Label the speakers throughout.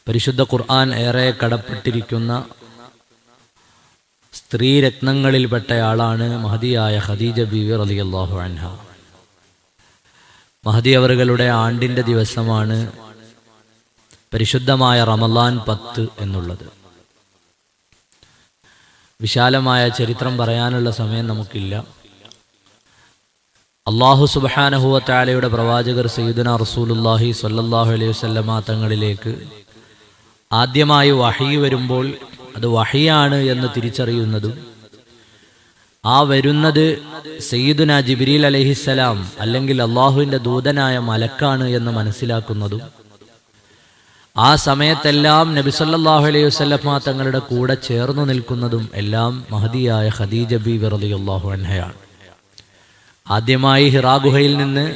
Speaker 1: പരിശുദ്ധ ഖുർആൻ ഏറെ കടപ്പെട്ടിരിക്കുന്ന സ്ത്രീരത്നങ്ങളിൽപ്പെട്ടയാളാണ് മഹദിയായ ഖദീജ ബീവി റളിയല്ലാഹു അൻഹ. മഹദി അവറുകളുടെ ആണ്ടിൻ്റെ ദിവസമാണ് പരിശുദ്ധമായ റമളാൻ 10 എന്നുള്ളത്. വിശാലമായ ചരിത്രം പറയാനുള്ള സമയം നമുക്കില്ല. അല്ലാഹു സുബ്ഹാനഹു വ തആലയുടെ പ്രവാചകർ സയ്യിദുനാ റസൂലുള്ളാഹി സ്വല്ലല്ലാഹു അലൈഹി വസല്ലമ തങ്ങളിലേക്ക് ആദ്യമായി വഹി വരുമ്പോൾ അത് വഹിയാണ് എന്ന് തിരിച്ചറിയുന്നതും ആ വരുന്നത് സയ്യിദുനാ ജിബ്രീൽ അലൈഹിസ്സലാം അല്ലെങ്കിൽ അള്ളാഹുവിൻ്റെ ദൂതനായ മലക്കാണ് എന്ന് മനസ്സിലാക്കുന്നതും ആ സമയത്തെല്ലാം നബി സല്ലല്ലാഹു അലൈഹി വസല്ലമ തങ്ങളുടെ കൂടെ ചേർന്നു നിൽക്കുന്നതും എല്ലാം മഹദിയായ ഖദീജ ബീവി റളിയല്ലാഹു അൻഹയാണ്. ആദ്യമായി ഹിറാ ഗുഹയിൽ നിന്ന്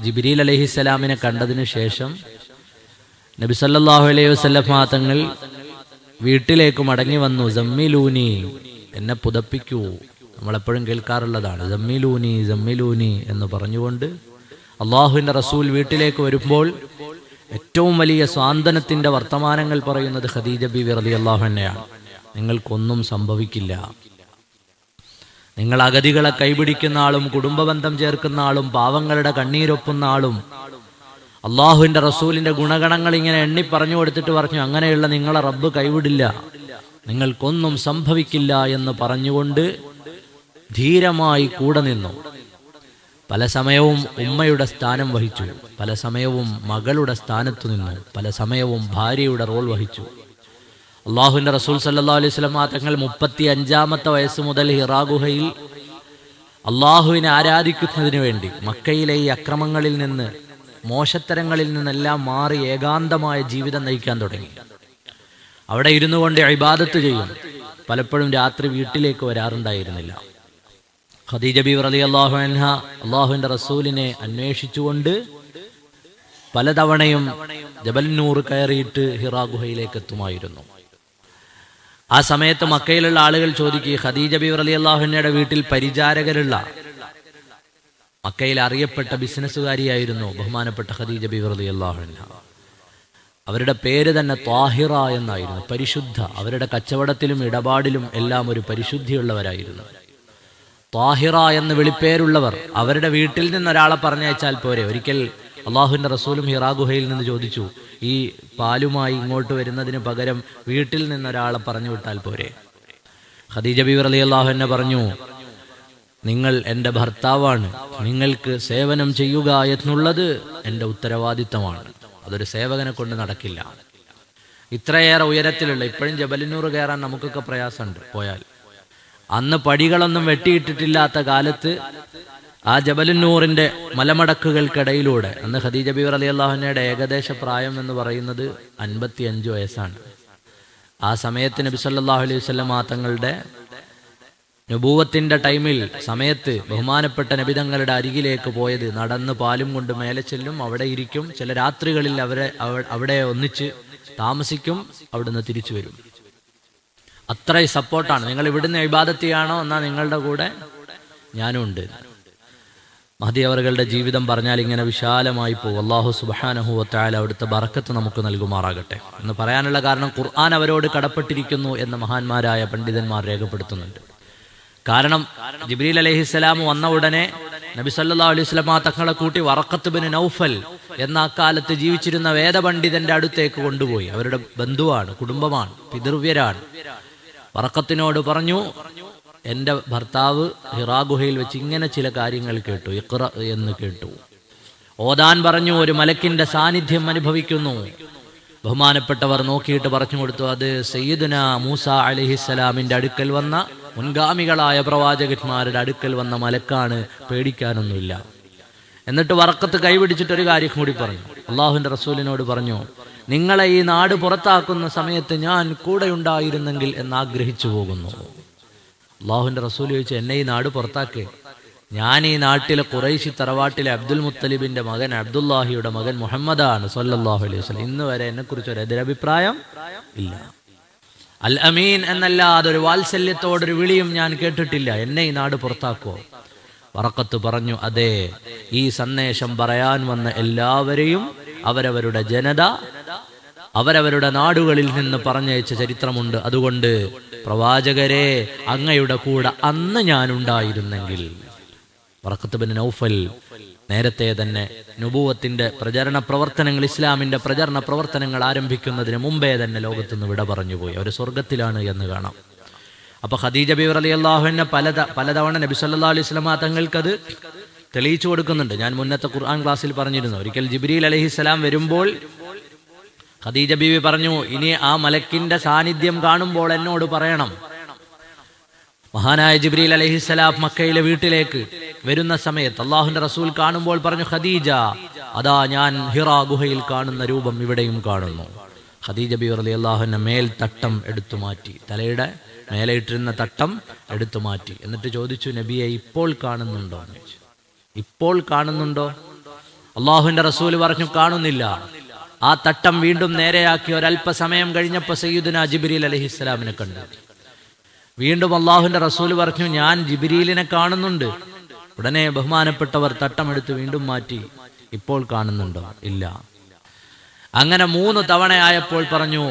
Speaker 1: ജിബ്രീൽ അലൈഹിസ്സലാമിനെ കണ്ടതിനു ശേഷം നബി സല്ലല്ലാഹു അലൈഹി വസല്ലമ തങ്ങൾ വീട്ടിലേക്ക് മടങ്ങി വന്നു. സമ്മിലൂനി, എന്നെ പുതപ്പിക്കൂ. നമ്മളെപ്പോഴും കേൾക്കാറുള്ളതാണ് സമ്മിലൂനി സമ്മിലൂനി എന്ന് പറഞ്ഞുകൊണ്ട് അള്ളാഹുവിൻ്റെ റസൂൽ വീട്ടിലേക്ക് വരുമ്പോൾ ഏറ്റവും വലിയ സ്വാന്തനത്തിൻ്റെ വർത്തമാനങ്ങൾ പറയുന്നത് ഖദീജ ബീവി റളിയല്ലാഹു അൻഹയാണ്. നിങ്ങൾക്കൊന്നും സംഭവിക്കില്ല. നിങ്ങൾ അഗതികളെ കൈപിടിക്കുന്ന ആളും കുടുംബബന്ധം ചേർക്കുന്ന ആളും പാവങ്ങളുടെ കണ്ണീരൊപ്പുന്ന ആളും അള്ളാഹുവിൻ്റെ റസൂലിൻ്റെ ഗുണഗണങ്ങൾ ഇങ്ങനെ എണ്ണി പറഞ്ഞു കൊടുത്തിട്ട് പറഞ്ഞു, അങ്ങനെയുള്ള നിങ്ങളെ റബ്ബ് കൈവിടില്ല, നിങ്ങൾക്കൊന്നും സംഭവിക്കില്ല എന്ന് പറഞ്ഞുകൊണ്ട് ധീരമായി കൂടെ നിന്നു. പല സമയവും ഉമ്മയുടെ സ്ഥാനം വഹിച്ചു, പല സമയവും മകളുടെ സ്ഥാനത്തു നിന്നു, പല സമയവും ഭാര്യയുടെ റോൾ വഹിച്ചു. അള്ളാഹുവിൻ്റെ റസൂൽ സല്ലല്ലാഹു അലൈഹി വസല്ലം തങ്ങൾ 35-ാമത്തെ വയസ്സ് മുതൽ ഹിറാ ഗുഹയിൽ അള്ളാഹുവിനെ ആരാധിക്കുന്നതിന് വേണ്ടി മക്കയിലെ ഈ അക്രമങ്ങളിൽ നിന്ന് മോശത്തരങ്ങളിൽ നിന്നെല്ലാം മാറി ഏകാന്തമായ ജീവിതം നയിക്കാൻ തുടങ്ങി. അവിടെ ഇരുന്നു കൊണ്ട് ഇബാദത്ത് ചെയ്യും. പലപ്പോഴും രാത്രി വീട്ടിലേക്ക് വരാറുണ്ടായിരുന്നില്ല. ഖദീജ ബീവി റളിയല്ലാഹു അൻഹ അള്ളാഹുവിൻ്റെ റസൂലിനെ അന്വേഷിച്ചുകൊണ്ട് പലതവണയും ജബൽ നൂർ കയറിയിട്ട് ഹിറാ ഗുഹയിലേക്ക് എത്തുമായിരുന്നു. ആ സമയത്ത് മക്കയിലുള്ള ആളുകൾ ചോദിക്കുക, ഖദീജ ബീവി റളിയല്ലാഹു അൻഹയുടെ വീട്ടിൽ പരിചാരകരുള്ള മക്കയിൽ അറിയപ്പെട്ട ബിസിനസ്സുകാരിയായിരുന്നു ബഹുമാനപ്പെട്ട ഖദീജ ബീവി റളിയല്ലാഹു അൻഹ. അവരുടെ പേര് തന്നെ ത്വാഹിറ എന്നായിരുന്നു, പരിശുദ്ധ. അവരുടെ കച്ചവടത്തിലും ഇടപാടിലും എല്ലാം ഒരു പരിശുദ്ധിയുള്ളവരായിരുന്നു. ത്വാഹിറ എന്ന് വിളിപ്പേരുള്ളവർ. അവരുടെ വീട്ടിൽ നിന്ന് ഒരാളെ പറഞ്ഞയച്ചാൽ പോരെ. ഒരിക്കൽ അള്ളാഹുവിൻ്റെ റസൂലും ഹിറാ ഗുഹയിൽ നിന്ന് ചോദിച്ചു, ഈ പാലുമായി ഇങ്ങോട്ട് വരുന്നതിന് പകരം വീട്ടിൽ നിന്ന് ഒരാളെ പറഞ്ഞു വിട്ടാൽ പോരെ. ഖദീജ ബീവി റളിയല്ലാഹു അൻഹ പറഞ്ഞു, നിങ്ങൾ എൻ്റെ ഭർത്താവാണ്, നിങ്ങൾക്ക് സേവനം ചെയ്യുക എന്നുള്ളത് എൻ്റെ ഉത്തരവാദിത്തമാണ്, അതൊരു സേവകനെ കൊണ്ട് നടക്കില്ല. ഇത്രയേറെ ഉയരത്തിലുള്ള, ഇപ്പോഴും ജബലിനൂർ കയറാൻ നമുക്കൊക്കെ പ്രയാസമുണ്ട് പോയാൽ. അന്ന് പടികളൊന്നും വെട്ടിയിട്ടിട്ടില്ലാത്ത കാലത്ത് ആ ജബലുന്നൂറിൻ്റെ മലമടക്കുകൾക്കിടയിലൂടെ, അന്ന് ഖദീജ ബീവി റളിയല്ലാഹു അൻഹയുടെ ഏകദേശ പ്രായം എന്ന് പറയുന്നത് 55 വയസ്സാണ്. ആ സമയത്ത് നബി സല്ലല്ലാഹു അലൈഹി വസല്ലം തങ്ങളുടെ നബൂവത്തിന്റെ ടൈമിൽ സമയത്ത് ബഹുമാനപ്പെട്ട നബിതങ്ങളുടെ അരികിലേക്ക് പോയത് നടന്ന് പാലും കൊണ്ട് മേലെ ചെല്ലും, അവിടെ ഇരിക്കും. ചില രാത്രികളിൽ അവിടെ ഒന്നിച്ച് താമസിക്കും, അവിടുന്ന് തിരിച്ചു വരും. അത്രയും സപ്പോർട്ടാണ്. നിങ്ങൾ ഇവിടുന്ന് ഇബാദത്ത് ചെയ്യാണോ എന്നാൽ നിങ്ങളുടെ കൂടെ ഞാനും ഉണ്ട്. മഹദി അവറുകളുടെ ജീവിതം പറഞ്ഞാൽ ഇങ്ങനെ വിശാലമായി പോകും. അല്ലാഹു സുബ്ഹാനഹു വ തആല അവിടുത്തെ ബറക്കത്ത് നമുക്ക് നൽകുമാറാകട്ടെ എന്ന് പറയാനുള്ള കാരണം ഖുർആൻ അവരോട് കടപ്പെട്ടിരിക്കുന്നു എന്ന് മഹാന്മാരായ പണ്ഡിതന്മാർ രേഖപ്പെടുത്തുന്നുണ്ട്. കാരണം ജിബ്രീൽ അലൈഹിസ്സലാം വന്ന ഉടനെ നബി സല്ലല്ലാഹു അലൈഹി വസല്ലം തങ്ങളെ കൂട്ടി വറഖത്ത് ബിൻ നൗഫൽ എന്ന അക്കാലത്ത് ജീവിച്ചിരുന്ന വേദപണ്ഡിതന്റെ അടുത്തേക്ക് കൊണ്ടുപോയി. അവരുടെ ബന്ധുവാണ്, കുടുംബമാണ്, പിതൃവ്യരാണ്. വറഖത്തിനോട് പറഞ്ഞു, എൻ്റെ ഭർത്താവ് ഹിറാ ഗുഹയിൽ വെച്ച് ഇങ്ങനെ ചില കാര്യങ്ങൾ കേട്ടു, ഇഖ്റ എന്ന് കേട്ടു. ഓതാൻ പറഞ്ഞു, ഒരു മലക്കിന്റെ സാന്നിധ്യം അനുഭവിക്കുന്നു. ബഹുമാനപ്പെട്ടവർ നോക്കിയിട്ട് പറഞ്ഞു കൊടുത്തു, അത് സയ്യിദുനാ മൂസ അലൈഹിസ്സലാമിൻ്റെ അടുക്കൽ വന്ന, മുൻഗാമികളായ പ്രവാചകന്മാരുടെ അടുക്കൽ വന്ന മലക്കാണ്, പേടിക്കാനൊന്നുമില്ല. എന്നിട്ട് വറഖത്ത് കൈപിടിച്ചിട്ടൊരു കാര്യം കൂടി പറഞ്ഞു. അള്ളാഹുവിൻ്റെ റസൂലിനോട് പറഞ്ഞു, നിങ്ങളെ ഈ നാട് പുറത്താക്കുന്ന സമയത്ത് ഞാൻ കൂടെ ഉണ്ടായിരുന്നെങ്കിൽ എന്നാഗ്രഹിച്ചു പോകുന്നു. അള്ളാഹുവിൻ്റെ റസൂൽ ചോദിച്ചു, എന്നെ ഈ നാട് പുറത്താക്കേ? ഞാൻ ഈ നാട്ടിലെ ഖുറൈശി തറവാട്ടിലെ അബ്ദുൽ മുത്തലിബിന്റെ മകൻ അബ്ദുല്ലാഹിയുടെ മകൻ മുഹമ്മദാണ് സ്വല്ലല്ലാഹു അലൈഹി വസല്ലം. ഇന്ന് വരെ എന്നെക്കുറിച്ച് ഒരു എതിരഭിപ്രായം ഇല്ല. അൽ അമീൻ എന്നല്ലാതെ ഒരു വാത്സല്യത്തോടൊരു വിളിയും ഞാൻ കേട്ടിട്ടില്ല. എന്നെ ഈ നാട് പുറത്താക്കുമോ? വറഖത്ത് പറഞ്ഞു, അതെ, ഈ സന്ദേശം പറയാൻ വന്ന എല്ലാവരെയും അവരവരുടെ ജനത അവരവരുടെ നാടുകളിൽ നിന്ന് പറഞ്ഞയച്ച ചരിത്രമുണ്ട്. അതുകൊണ്ട് പ്രവാചകരെ, അങ്ങയുടെ കൂടെ അന്ന് ഞാനുണ്ടായിരുന്നെങ്കിൽ. വറഖത്ത് ബിൻ നൗഫൽ നേരത്തെ തന്നെ നുബുവത്തിന്റെ പ്രചരണ പ്രവർത്തനങ്ങൾ, ഇസ്ലാമിന്റെ പ്രചരണ പ്രവർത്തനങ്ങൾ ആരംഭിക്കുന്നതിന് മുമ്പേ തന്നെ ലോകത്തുനിന്ന് വിട പറഞ്ഞുപോയി. അവർ സ്വർഗത്തിലാണ് എന്ന് കാണാം. അപ്പൊ ഖദീജ ബീവി റളിയല്ലാഹു അൻഹ പലതവണ നബി സല്ലല്ലാഹു അലൈഹി വസല്ലം തങ്ങൾക്കത് തെളിയിച്ചു കൊടുക്കുന്നുണ്ട്. ഞാൻ മുന്നത്തെ ഖുർആൻ ക്ലാസ്സിൽ പറഞ്ഞിരുന്നു. ഒരിക്കൽ ജിബ്രീൽ അലൈഹിസ്സലാം വരുമ്പോൾ ഖദീജ ബീവി പറഞ്ഞു, ഇനി ആ മലക്കിന്റെ സാന്നിധ്യം കാണുമ്പോൾ എന്നോട് പറയണം. മഹാനായ ജിബ്രീൽ അലൈഹിസ്സലാം മക്കയിലെ വീട്ടിലേക്ക് വരുന്ന സമയത്ത് അള്ളാഹുവിന്റെ റസൂൽ കാണുമ്പോൾ പറഞ്ഞു, ഖദീജ, അതാ ഞാൻ ഹിറാ ഗുഹയിൽ കാണുന്ന രൂപം ഇവിടെയും കാണുന്നു. ഖദീജ ബീവി റളിയല്ലാഹു അൻഹ മേൽ തട്ടം എടുത്തു മാറ്റി, തലയുടെ മേലെ ഇട്ടിരുന്ന തട്ടം എടുത്തു മാറ്റി. എന്നിട്ട് ചോദിച്ചു, നബിയെ, ഇപ്പോൾ കാണുന്നുണ്ടോ? ഇപ്പോൾ കാണുന്നുണ്ടോ? അള്ളാഹുവിന്റെ റസൂൽ പറഞ്ഞു, കാണുന്നില്ല. ആ തട്ടം വീണ്ടും നേരെയാക്കി ഒരല്പസമയം കഴിഞ്ഞപ്പോൾ സയ്യിദുനാ ജിബ്രീൽ അലൈഹിസ്സലാമിനെ കണ്ടു. വീണ്ടും അള്ളാഹുവിന്റെ റസൂൽ പറഞ്ഞു, ഞാൻ ജിബ്രീലിനെ കാണുന്നുണ്ട്. ഉടനെ ബഹുമാനപ്പെട്ടവർ തട്ടമെടുത്ത് വീണ്ടും മാറ്റി, ഇപ്പോൾ കാണുന്നുണ്ടോ? ഇല്ല. അങ്ങനെ 3 തവണയായപ്പോൾ പറഞ്ഞു,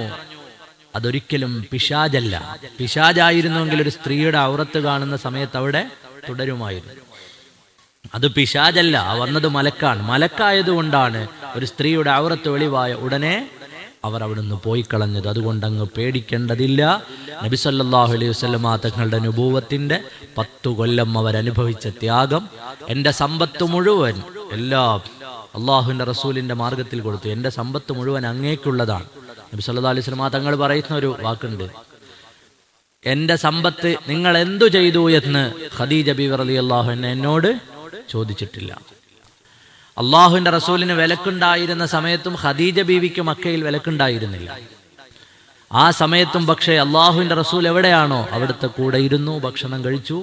Speaker 1: അതൊരിക്കലും പിശാചല്ല. പിശാചായിരുന്നുവെങ്കിൽ ഒരു സ്ത്രീയുടെ ഔറത്ത് കാണുന്ന സമയത്ത് അവിടെ തുടരുമായിരുന്നു. അത് പിശാചല്ല, വന്നത് മലക്കാണ്. മലക്കായതുകൊണ്ടാണ് ഒരു സ്ത്രീയുടെ ഔറത്ത് വെളിവായ ഉടനെ അവർ അവിടുന്ന് പോയി കളഞ്ഞത്. അതുകൊണ്ട് അങ്ങ് പേടിക്കേണ്ടതില്ല. നബി സല്ലല്ലാഹു അലൈഹി വസല്ലം തങ്ങളുടെ നുബൂവത്തിന്റെ 10 കൊല്ലം അവരനുഭവിച്ച ത്യാഗം, എൻ്റെ സമ്പത്ത് മുഴുവൻ എല്ലാം അള്ളാഹുവിന്റെ റസൂലിന്റെ മാർഗത്തിൽ കൊടുത്തു. എൻ്റെ സമ്പത്ത് മുഴുവൻ അങ്ങേക്കുള്ളതാണ്. നബി സല്ലല്ലാഹു അലൈഹി വസല്ലം തങ്ങൾ പറയുന്ന ഒരു വാക്കുണ്ട്, എൻ്റെ സമ്പത്ത് നിങ്ങൾ എന്തു ചെയ്തു എന്ന് ഖദീജ ബീവി റളിയല്ലാഹു അൻഹ എന്നോട് ചോദിച്ചിട്ടില്ല. അള്ളാഹുവിന്റെ റസൂലിന് വിലക്കുണ്ടായിരുന്ന സമയത്തും ഖദീജ ബീവിക്ക് മക്കയിൽ വിലക്കുണ്ടായിരുന്നില്ല. ആ സമയത്തും പക്ഷേ അള്ളാഹുവിന്റെ റസൂൽ എവിടെയാണോ അവിടുത്തെ കൂടെ ഇരുന്നു, ഭക്ഷണം കഴിച്ചു.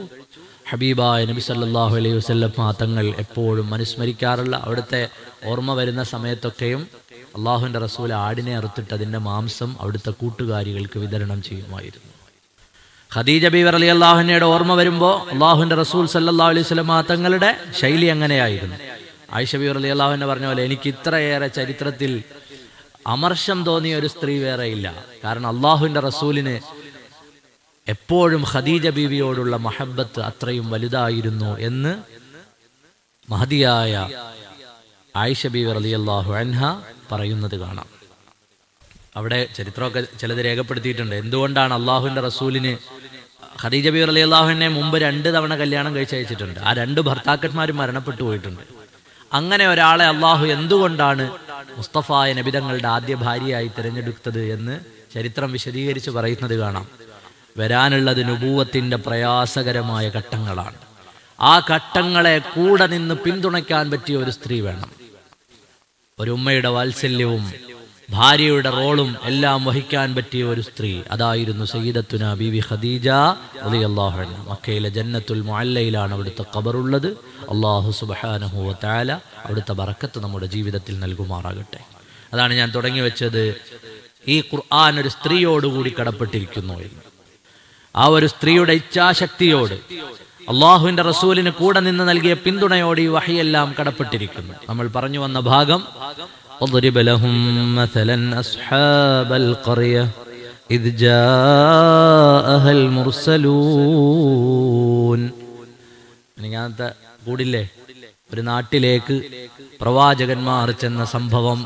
Speaker 1: ഹബീബായ നബി സല്ലല്ലാഹു അലൈഹി വസല്ലം തങ്ങൾ എപ്പോഴും അനുസ്മരിക്കാറുള്ള, അവിടുത്തെ ഓർമ്മ വരുന്ന സമയത്തൊക്കെയും അള്ളാഹുവിന്റെ റസൂൽ ആടിനെ അറുത്തിട്ട് അതിന്റെ മാംസം അവിടുത്തെ കൂട്ടുകാരികൾക്ക് വിതരണം ചെയ്യുമായിരുന്നു. ഖദീജ ബീവി റളിയല്ലാഹു അൻഹയുടെ ഓർമ്മ വരുമ്പോൾ അള്ളാഹുവിന്റെ റസൂൽ സല്ലല്ലാഹു അലൈഹി വസല്ലം തങ്ങളുടെ ശൈലി അങ്ങനെയായിരുന്നു. ആയിഷ ബീവി റളിയല്ലാഹു അൻഹ പറഞ്ഞ പോലെ, എനിക്ക് ഇത്രയേറെ ചരിത്രത്തിൽ അമർഷം തോന്നിയ ഒരു സ്ത്രീ വേറെയില്ല. കാരണം അള്ളാഹുവിന്റെ റസൂലിന് എപ്പോഴും ഖദീജ ബീവിയോടുള്ള മഹബത്ത് അത്രയും വലുതായിരുന്നു എന്ന് മഹദിയായ ആയിഷ ബീവി റളിയല്ലാഹു അൻഹ പറയുന്നത് കാണാം. അവിടെ ചരിത്രമൊക്കെ ചിലത് രേഖപ്പെടുത്തിയിട്ടുണ്ട്. എന്തുകൊണ്ടാണ് അള്ളാഹുവിന്റെ റസൂലിന് ഖദീജ ബീവി റളിയല്ലാഹു അൻഹയെ മുമ്പ് 2 തവണ കല്യാണം കഴിച്ചയച്ചിട്ടുണ്ട്. ആ 2 ഭർത്താക്കന്മാരും മരണപ്പെട്ടു പോയിട്ടുണ്ട്. അങ്ങനെ ഒരാളെ അള്ളാഹു എന്തുകൊണ്ടാണ് മുസ്തഫായ നബിതങ്ങളുടെ ആദ്യ ഭാര്യയായി തിരഞ്ഞെടുത്തത് എന്ന് ചരിത്രം വിശദീകരിച്ച് പറയുന്നത് കാണാം. വരാനുള്ളത് നുബൂവത്തിന്റെ പ്രയാസകരമായ ഘട്ടങ്ങളാണ്. ആ ഘട്ടങ്ങളെ കൂടെ നിന്ന് പിന്തുണയ്ക്കാൻ പറ്റിയ ഒരു സ്ത്രീ വേണം. ഒരു ഉമ്മയുടെ വാത്സല്യവും ഭാര്യയുടെ റോളും എല്ലാം വഹിക്കാൻ പറ്റിയ ഒരു സ്ത്രീ, അതായിരുന്നു സയ്യിദത്തുനാ ബീവി ഖദീജ റളിയല്ലാഹു അൻഹ. മക്കയിലെ ജന്നത്തുൽ മുഅല്ലയിലാണ് അവിടുത്തെ ഖബറുള്ളത്. അല്ലാഹു സുബ്ഹാനഹു വ തആല അവിടുത്തെ ബറക്കത്ത് നമ്മുടെ ജീവിതത്തിൽ നൽകുമാറാകട്ടെ. അതാണ് ഞാൻ തുടങ്ങി വെച്ചത്, ഈ ഖുർആൻ ഒരു സ്ത്രീയോടുകൂടി കടപ്പെട്ടിരിക്കുന്നു എന്ന്. ആ ഒരു സ്ത്രീയുടെ ഇച്ഛാശക്തിയോട്, അള്ളാഹുവിന്റെ റസൂലിന് കൂടെ നിന്ന് നൽകിയ പിന്തുണയോട് ഈ വഹയെല്ലാം കടപ്പെട്ടിരിക്കുന്നു. നമ്മൾ പറഞ്ഞു വന്ന ഭാഗം, اضرب لهم مثلا أصحاب القرية إذ جاءها المرسلون. ഞാനത്തെ കൂടില്ലേ, ഒരു നാട്ടിലേക്ക് പ്രവാചകന്മാർ ചെന്ന സംഭവം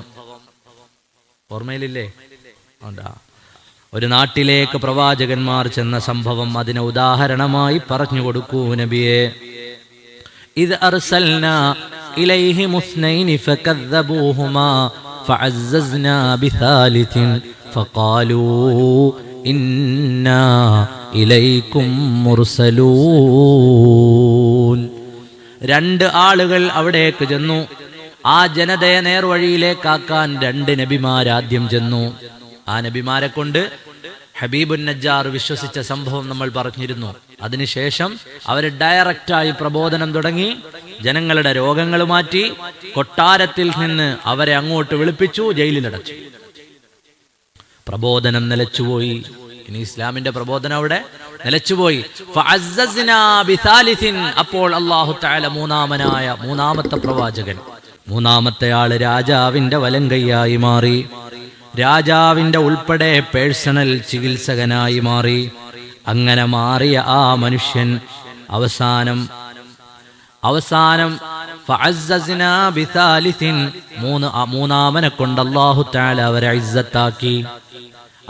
Speaker 1: ഓർമ്മയിലില്ലേ? ഒരു നാട്ടിലേക്ക് പ്രവാചകന്മാർ ചെന്ന സംഭവം അതിനെ ഉദാഹരണമായി പറഞ്ഞു കൊടുക്കൂ നബിയെ. ഇദ് അർസൽനാ ഇലൈഹിം اثنين فكذبوهما فعززنا بثالث فقالوا إنا إليكم مرسلون. 2 ആളുകൾ അവിടേക്ക് ചെന്നു. ആ ജനതയെ നേർവഴിയിലേക്കാക്കാൻ 2 നബിമാർ ആദ്യം ചെന്നു. ആ നബിമാരെ കൊണ്ട് ഹബീബുൻ നജ്ജാർ വിശ്വസിച്ച സംഭവം നമ്മൾ പറഞ്ഞിരുന്നു. അതിനുശേഷം അവർ ഡയറക്റ്റായി പ്രബോധനം തുടങ്ങി. ജനങ്ങളുടെ രോഗങ്ങൾ മാറ്റി, കൊട്ടാരത്തിൽ നിന്ന് അവരെ അങ്ങോട്ട് വിളിപ്പിച്ചു, ജയിലിലടച്ചു. പ്രബോധനം നിലച്ചുപോയി. ഇനി ഇസ്ലാമിന്റെ പ്രബോധനം അവിടെ നിലച്ചുപോയി. അപ്പോൾ അല്ലാഹു തആല മൂന്നാമത്തെ പ്രവാചകൻ, മൂന്നാമത്തെ ആള് രാജാവിന്റെ വലങ്കയ്യായി മാറി. രാജാവിന്റെ ഉൾപ്പെടെ പേഴ്സണൽ ചികിത്സകനായി മാറി. അങ്ങനെ മാറിയ ആ മനുഷ്യൻ അവസാനം ഫഅസ്സസ്നാ ബിസാലിസിൻ, മൂന്നാമനെ കൊണ്ട് അല്ലാഹു തആല അവരെ ഇസ്സത്താക്കി.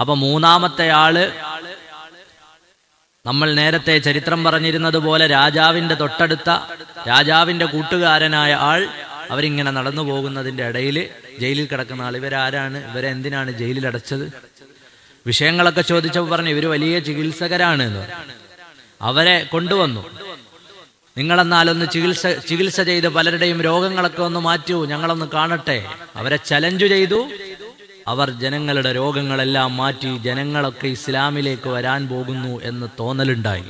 Speaker 1: അപ്പൊ മൂന്നാമത്തെ ആള് നമ്മൾ നേരത്തെ ചരിത്രം പറഞ്ഞിരുന്നത് പോലെ രാജാവിന്റെ തൊട്ടടുത്ത രാജാവിന്റെ കൂട്ടുകാരനായ ആൾ അവരിങ്ങനെ നടന്നു പോകുന്നതിന്റെ ഇടയിൽ ജയിലിൽ കിടക്കുന്ന ആൾ. ഇവരാരാണ്? ഇവരെ എന്തിനാണ് ജയിലിൽ അടച്ചത്? വിഷയങ്ങളൊക്കെ ചോദിച്ചപ്പോൾ പറഞ്ഞു ഇവര് വലിയ ചികിത്സകരാണ് എന്ന്. അവരെ കൊണ്ടുവന്നു. നിങ്ങളെന്നാലൊന്ന് ചികിത്സ ചെയ്ത് പലരുടെയും രോഗങ്ങളൊക്കെ ഒന്ന് മാറ്റൂ, ഞങ്ങളൊന്ന് കാണട്ടെ. അവരെ ചലഞ്ച് ചെയ്തു. അവർ ജനങ്ങളുടെ രോഗങ്ങളെല്ലാം മാറ്റി. ജനങ്ങളൊക്കെ ഇസ്ലാമിലേക്ക് വരാൻ പോകുന്നു എന്ന് തോന്നലുണ്ടായി.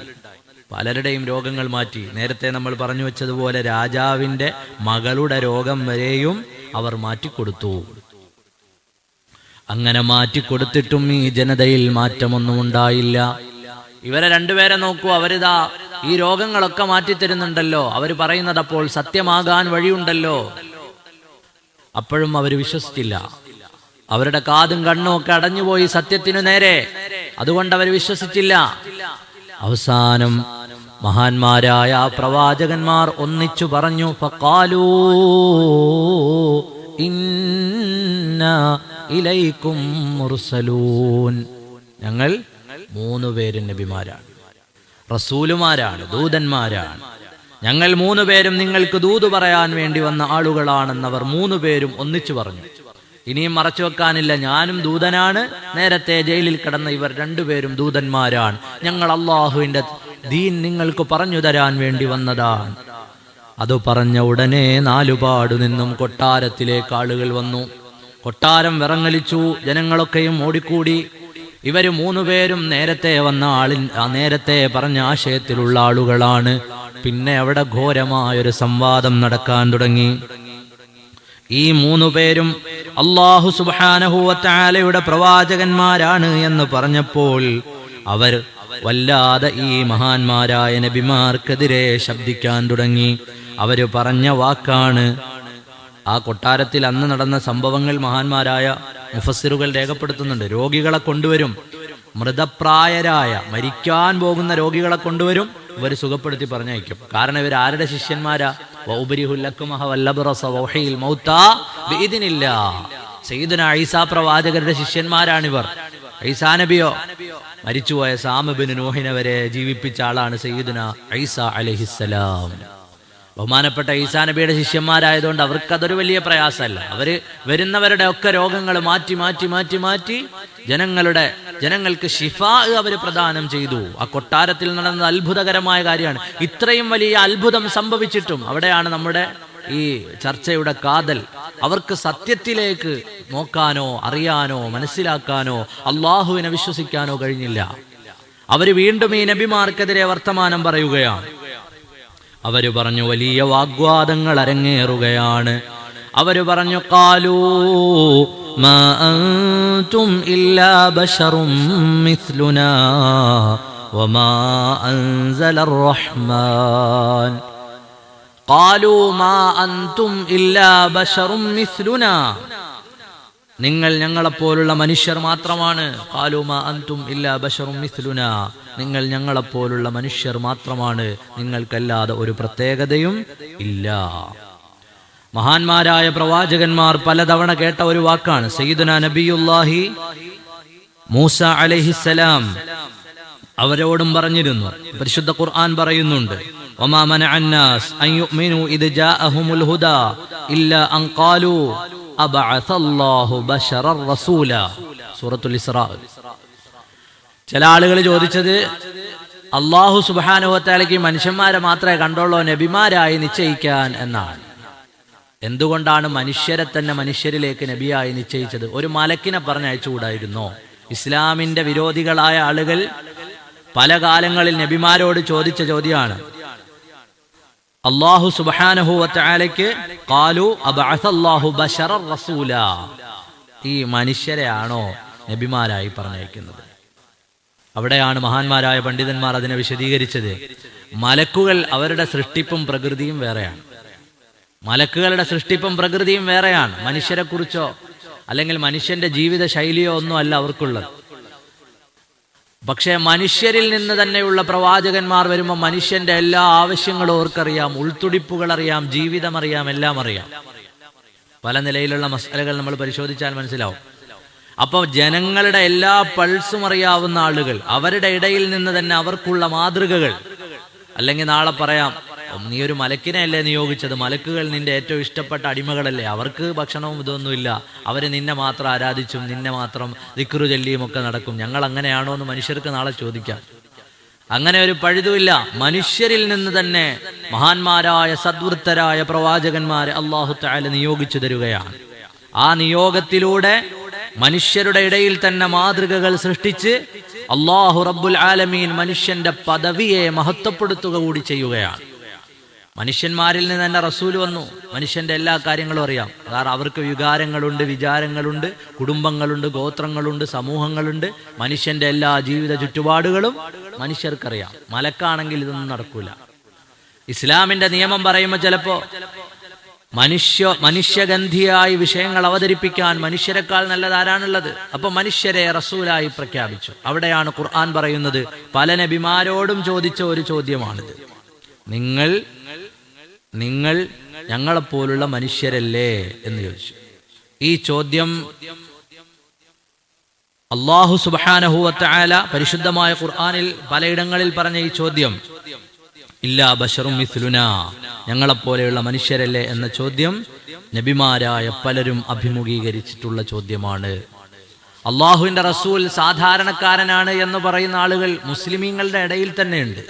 Speaker 1: പലരുടെയും രോഗങ്ങൾ മാറ്റി. നേരത്തെ നമ്മൾ പറഞ്ഞു വെച്ചതുപോലെ രാജാവിന്റെ മകളുടെ രോഗം വരെയും അവർ മാറ്റിക്കൊടുത്തു. അങ്ങനെ മാറ്റിക്കൊടുത്തിട്ടും ഈ ജനതയിൽ മാറ്റമൊന്നും ഉണ്ടായില്ല. ഇവരെ രണ്ടുപേരെ നോക്കൂ, അവരിതാ ഈ രോഗങ്ങളൊക്കെ മാറ്റിത്തരുന്നുണ്ടല്ലോ, അവർ പറയുന്നത് അപ്പോൾ സത്യമാകാൻ വഴിയുണ്ടല്ലോ. അപ്പോഴും അവർ വിശ്വസിച്ചില്ല. അവരുടെ കാതും കണ്ണും ഒക്കെ അടഞ്ഞുപോയി സത്യത്തിനു നേരെ. അതുകൊണ്ട് അവർ വിശ്വസിച്ചില്ല. അവസാനം മഹാന്മാരായ പ്രവാചകന്മാർ ഒന്നിച്ചു പറഞ്ഞു, ഫഖാലൂ ഇന്നാ ഇലൈക്കും മുർസലൂൻ. ഞങ്ങൾ 3 പേരും നബിമാരാണ്, റസൂലുമാരാണ്, ദൂതന്മാരാണ്. ഞങ്ങൾ 3 പേരും നിങ്ങൾക്ക് ദൂത് പറയാൻ വേണ്ടി വന്ന ആളുകളാണെന്നവർ 3 പേരും ഒന്നിച്ചു പറഞ്ഞു. ഇനിയും മറച്ചു വെക്കാനില്ല, ഞാനും ദൂതനാണ്, നേരത്തെ ജയിലിൽ കിടന്ന ഇവർ 2 പേരും ദൂതന്മാരാണ്. ഞങ്ങൾ അള്ളാഹുവിന്റെ ദീൻ നിങ്ങൾക്ക് പറഞ്ഞു തരാൻ വേണ്ടി വന്നതാണ്. അത് പറഞ്ഞ ഉടനെ 4 പാടു നിന്നും കൊട്ടാരത്തിലേക്ക് ആളുകൾ വന്നു. കൊട്ടാരം വിറങ്ങലിച്ചു. ജനങ്ങളൊക്കെയും ഓടിക്കൂടി. ഇവര് 3 പേരും നേരത്തെ വന്ന നേരത്തെ പറഞ്ഞ ആശയത്തിലുള്ള ആളുകളാണ്. പിന്നെ അവിടെ ഘോരമായൊരു സംവാദം നടക്കാൻ തുടങ്ങി. ഈ 3 പേരും അല്ലാഹു സുബ്ഹാനഹു വ തആലയുടെ പ്രവാചകന്മാരാണ് എന്ന് പറഞ്ഞപ്പോൾ അവർ വല്ലാതെ ഈ മഹാന്മാരായ നബിമാർക്കെതിരെ ശബ്ദിക്കാൻ തുടങ്ങി. അവര് പറഞ്ഞ വാക്കാണ്. ആ കൊട്ടാരത്തിൽ അന്ന് നടന്ന സംഭവങ്ങൾ മഹാന്മാരായ മുഫസ്സിറുകൾ രേഖപ്പെടുത്തുന്നുണ്ട്. രോഗികളെ കൊണ്ടുവരും, മൃതപ്രായരായ മരിക്കാൻ പോകുന്ന രോഗികളെ കൊണ്ടുവരും, ഇവർ സുഖപ്പെടുത്തി പറഞ്ഞയക്കും. കാരണം ഇവർ ആരുടെ ശിഷ്യന്മാരാ? സയ്യിദുനാ ഈസാ പ്രവാചകരുടെ ശിഷ്യന്മാരാണിവർ. ഈസാ നബിയോ മരിച്ചുപോയ സാം ഇബ്നു നൂഹിനെ വരെ ജീവിപ്പിച്ച ആളാണ് സയ്യിദുനാ ഈസാ അലൈഹിസ്സലാം. ബഹുമാനപ്പെട്ട ഈസാ നബിയുടെ ശിഷ്യന്മാരായതുകൊണ്ട് അവർക്കതൊരു വലിയ പ്രയാസമല്ല. അവര് വരുന്നവരുടെ ഒക്കെ രോഗങ്ങൾ മാറ്റി മാറ്റി മാറ്റി മാറ്റി ജനങ്ങൾക്ക് ശിഫാ അവർ പ്രദാനം ചെയ്തു. ആ കൊട്ടാരത്തിൽ നടന്ന അത്ഭുതകരമായ കാര്യമാണ്. ഇത്രയും വലിയ അത്ഭുതം സംഭവിച്ചിട്ടും അവിടെയാണ് നമ്മുടെ ഈ ചർച്ചയുടെ കാതൽ. അവർക്ക് സത്യത്തിലേക്ക് നോക്കാനോ അറിയാനോ മനസ്സിലാക്കാനോ അള്ളാഹുവിനെ വിശ്വസിക്കാനോ കഴിഞ്ഞില്ല. അവര് വീണ്ടും ഈ നബിമാർക്കെതിരെ വർത്തമാനം പറയുകയാണ്. അവര് പറഞ്ഞു, വലിയ വാഗ്വാദങ്ങൾ അരങ്ങേറുകയാണ്. അവര് പറഞ്ഞു, ഖാലൂ മാ അൻതും ഇല്ലാ ബശറും മിസ്ലുനാ വമാ അൻസലർ റഹ്മാൻ. ഖാലൂ മാ അൻതും ഇല്ലാ ബശറും മിസ്ലുനാ. നിങ്ങൾ ഞങ്ങളെപ്പോലുള്ള മനുഷ്യർ മാത്രമാണ്. ഖാലൂ മാ അൻതും ഇല്ലാ ബശറും മിസ്ലുനാ. നിങ്ങൾ ഞങ്ങളെപ്പോലുള്ള മനുഷ്യർ മാത്രമാണ്, നിങ്ങൾക്കല്ലാതെ ഒരു പ്രത്യേകതയും ഇല്ല. മഹാന്മാരായ പ്രവാചകന്മാർ പലതവണ കേട്ട ഒരു വാക്കാണ്. സയ്യിദുനാ നബിയുല്ലാഹി മൂസ അലൈഹിസ്സലാം അവരോടും പറഞ്ഞിരുന്നു. പരിശുദ്ധ ഖുർആൻ പറയുന്നുണ്ട്, വമാ മനഅന്നാസ് അൻ യുഅ്മിനു ഇദ് ജാഅഹുമുൽ ഹുദാ ഇല്ലാ അൻ ഖാലൂ അബഅസല്ലാഹു ബശറർ റസൂല. സൂറത്തുൽ ഇസ്രാ. ചില ആളുകൾ ചോദിച്ചത്, അല്ലാഹു സുബ്ഹാനഹു വ തആലയ്ക്ക് മനുഷ്യന്മാരെ മാത്രമേ കണ്ടുള്ളൂ നബിമാരായി നിശ്ചയിക്കാൻ എന്നാണ്. എന്തുകൊണ്ടാണ് മനുഷ്യരെ തന്നെ മനുഷ്യരിലേക്ക് നബിയായി നിശ്ചയിച്ചത്? ഒരു മലക്കിനെ പറഞ്ഞയച്ചുകൂടായിരുന്നോ? ഇസ്ലാമിന്റെ വിരോധികളായ ആളുകൾ പല കാലങ്ങളിൽ നബിമാരോട് ചോദിച്ച ചോദ്യമാണ്. അല്ലാഹു സുബ്ഹാനഹു വ തആലയ്ക്ക് ഖാലു അബഅസല്ലാഹു ബശറർ റസൂല, ഈ മനുഷ്യരെയാണോ നബിമാരായി പറഞ്ഞയക്കുന്നത്? അവിടെയാണ് മഹാന്മാരായ പണ്ഡിതന്മാർ അതിനെ വിശദീകരിച്ചത്. മലക്കുകൾ അവരുടെ സൃഷ്ടിപ്പും പ്രകൃതിയും വേറെയാണ്. മലക്കുകളുടെ സൃഷ്ടിപ്പും പ്രകൃതിയും വേറെയാണ്. മനുഷ്യരെ കുറിച്ചോ അല്ലെങ്കിൽ മനുഷ്യന്റെ ജീവിത ശൈലിയോ ഒന്നും അല്ല അവർക്കുള്ളത്. പക്ഷേ മനുഷ്യരിൽ നിന്ന് തന്നെയുള്ള പ്രവാചകന്മാർ വരുമ്പോൾ മനുഷ്യന്റെ എല്ലാ ആവശ്യങ്ങളും അവർക്കറിയാം, ഉൾത്തുടിപ്പുകൾ അറിയാം, ജീവിതം അറിയാം, എല്ലാം അറിയാം. പല നിലയിലുള്ള മസലകൾ നമ്മൾ പരിശോധിച്ചാൽ മനസ്സിലാവും. അപ്പോൾ ജനങ്ങളുടെ എല്ലാ പൾസും അറിയാവുന്ന ആളുകൾ, അവരുടെ ഇടയിൽ നിന്ന് തന്നെ അവർക്കുള്ള മാതൃകകൾ. അല്ലെങ്കിൽ നാളെ പറയാം, നീ ഒരു മലക്കിനെ അല്ലേ നിയോഗിച്ചത്, മലക്കുകൾ നിന്റെ ഏറ്റവും ഇഷ്ടപ്പെട്ട അടിമകളല്ലേ, അവർക്ക് ഭക്ഷണവും ഇതൊന്നുമില്ല, അവർ നിന്നെ മാത്രം ആരാധിച്ചും നിന്നെ മാത്രം ദിക്റ് ചൊല്ലിയും ഒക്കെ നടക്കും, ഞങ്ങൾ അങ്ങനെയാണോ എന്ന് മനുഷ്യർക്ക് നാളെ ചോദിക്കാം. അങ്ങനെ ഒരു പഴുതുമില്ല. മനുഷ്യരിൽ നിന്ന് തന്നെ മഹാന്മാരായ സദ്വൃത്തരായ പ്രവാചകന്മാരെ അല്ലാഹു തആല നിയോഗിച്ചു തരികയാണ്. ആ നിയോഗത്തിലൂടെ മനുഷ്യരുടെ ഇടയിൽ തന്നെ മാതൃകകൾ സൃഷ്ടിച്ച് അല്ലാഹു റബ്ബുൽ ആലമീൻ മനുഷ്യന്റെ പദവിയെ മഹത്വപ്പെടുത്തുക കൂടി ചെയ്യുകയാണ്. മനുഷ്യന്മാരിൽ നിന്ന് തന്നെ റസൂൽ വന്നു. മനുഷ്യന്റെ എല്ലാ കാര്യങ്ങളും അറിയാം. കാരണം അവർക്ക് വികാരങ്ങളുണ്ട്, വിചാരങ്ങളുണ്ട്, കുടുംബങ്ങളുണ്ട്, ഗോത്രങ്ങളുണ്ട്, സമൂഹങ്ങളുണ്ട്. മനുഷ്യന്റെ എല്ലാ ജീവിത ചുറ്റുപാടുകളും മനുഷ്യർക്കറിയാം. മലക്കാണെങ്കിൽ ഇതൊന്നും നടക്കൂല. ഇസ്ലാമിന്റെ നിയമം പറയുമ്പോൾ ചിലപ്പോ മനുഷ്യഗന്ധിയായി വിഷയങ്ങൾ അവതരിപ്പിക്കാൻ മനുഷ്യരെക്കാൾ നല്ലതാരാണുള്ളത്? അപ്പൊ മനുഷ്യരെ റസൂലായി പ്രഖ്യാപിച്ചു. അവിടെയാണ് ഖുർആൻ പറയുന്നത്, പല നബിമാരോടും ചോദിച്ച ഒരു ചോദ്യമാണിത്. നിങ്ങൾ ഞങ്ങളെപ്പോലുള്ള മനുഷ്യരല്ലേ എന്ന് ചോദിച്ചു. ഈ ചോദ്യം അല്ലാഹു സുബ്ഹാനഹു വ തആല പരിശുദ്ധമായ ഖുർആനിൽ പലയിടങ്ങളിൽ പറഞ്ഞ ഈ ചോദ്യം, ഇല്ലാ ബശറും മിസ്ലുനാ, ഞങ്ങളെപ്പോലെയുള്ള മനുഷ്യരല്ലേ എന്ന ചോദ്യം നബിമാരായ പലരും അഭിമുഖീകരിച്ചിട്ടുള്ള ചോദ്യമാണ്. അള്ളാഹുവിന്റെ റസൂൽ സാധാരണക്കാരനാണ് എന്ന് പറയുന്ന ആളുകൾ മുസ്ലിമീങ്ങളുടെ ഇടയിൽ തന്നെയുണ്ട്.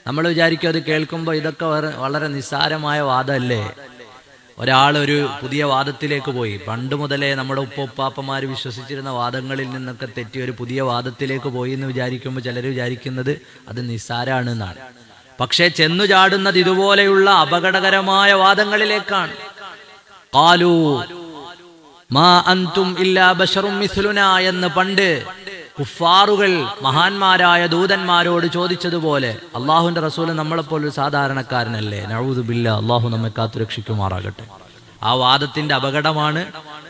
Speaker 1: നമ്മൾ വിചാരിക്കും അത് കേൾക്കുമ്പോൾ ഇതൊക്കെ വളരെ നിസ്സാരമായ വാദമല്ലേ. ഒരാളൊരു പുതിയ വാദത്തിലേക്ക് പോയി. പണ്ട് മുതലേ നമ്മുടെ ഉപ്പാപ്പമാർ വിശ്വസിച്ചിരുന്ന വാദങ്ങളിൽ നിന്നൊക്കെ തെറ്റി ഒരു പുതിയ വാദത്തിലേക്ക് പോയി എന്ന് വിചാരിക്കുമ്പോൾ ചിലർ വിചാരിക്കുന്നത് അത് നിസ്സാരാണ് എന്നാണ്. പക്ഷേ ചെന്നു ചാടുന്നത് ഇതുപോലെയുള്ള അപകടകരമായ വാദങ്ങളിലേക്കാണ്. ഖാലൂ മാ അൻതും ഇല്ലാ ബശറും മിസ്ലുനാ എന്ന് പണ്ട് കുഫാറുകൾ മഹാന്മാരായ ദൂതന്മാരോട് ചോദിച്ചതുപോലെ അള്ളാഹുവിന്റെ റസൂൽ നമ്മളെപ്പോലൊരു സാധാരണക്കാരനല്ലേ? നഊദു ബില്ലാഹ്, അള്ളാഹു നമ്മെ കാത്തുരക്ഷിക്കുമാറാകട്ടെ. ആ വാദത്തിന്റെ അപകടമാണ്.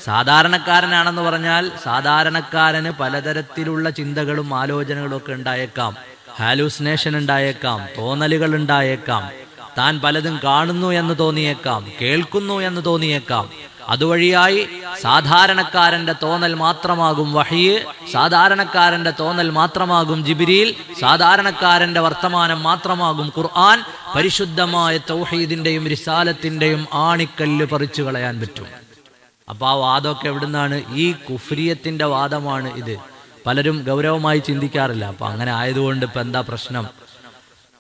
Speaker 1: സാധാരണക്കാരനാണെന്ന് പറഞ്ഞാൽ സാധാരണക്കാരന് പലതരത്തിലുള്ള ചിന്തകളും ആലോചനകളും ഒക്കെ ഉണ്ടായേക്കാം, ഹാലൂസിനേഷൻ ഉണ്ടായേക്കാം, തോന്നലുകൾ ഉണ്ടായേക്കാം, താൻ പലതും കാണുന്നു എന്ന് തോന്നിയേക്കാം, കേൾക്കുന്നു എന്ന് തോന്നിയേക്കാം. അതുവഴിയായി സാധാരണക്കാരന്റെ തോന്നൽ മാത്രമാകും വഹ്യ്, സാധാരണക്കാരന്റെ തോന്നൽ മാത്രമാകും ജിബ്രീൽ, സാധാരണക്കാരന്റെ വർത്തമാനം മാത്രമാകും ഖുർആൻ. പരിശുദ്ധമായ തൗഹീദിന്റെയും റിസാലത്തിന്റെയും ആണിക്കല്ല് പറിച്ചു കളയാൻ പറ്റും. അപ്പൊ ആ വാദമൊക്കെ എവിടുന്നാണ്? ഈ കുഫ്രിയത്തിന്റെ വാദമാണ് ഇത്. പലരും ഗൗരവമായി ചിന്തിക്കാറില്ല. അപ്പൊ അങ്ങനെ ആയതുകൊണ്ട് ഇപ്പൊ എന്താ പ്രശ്നം,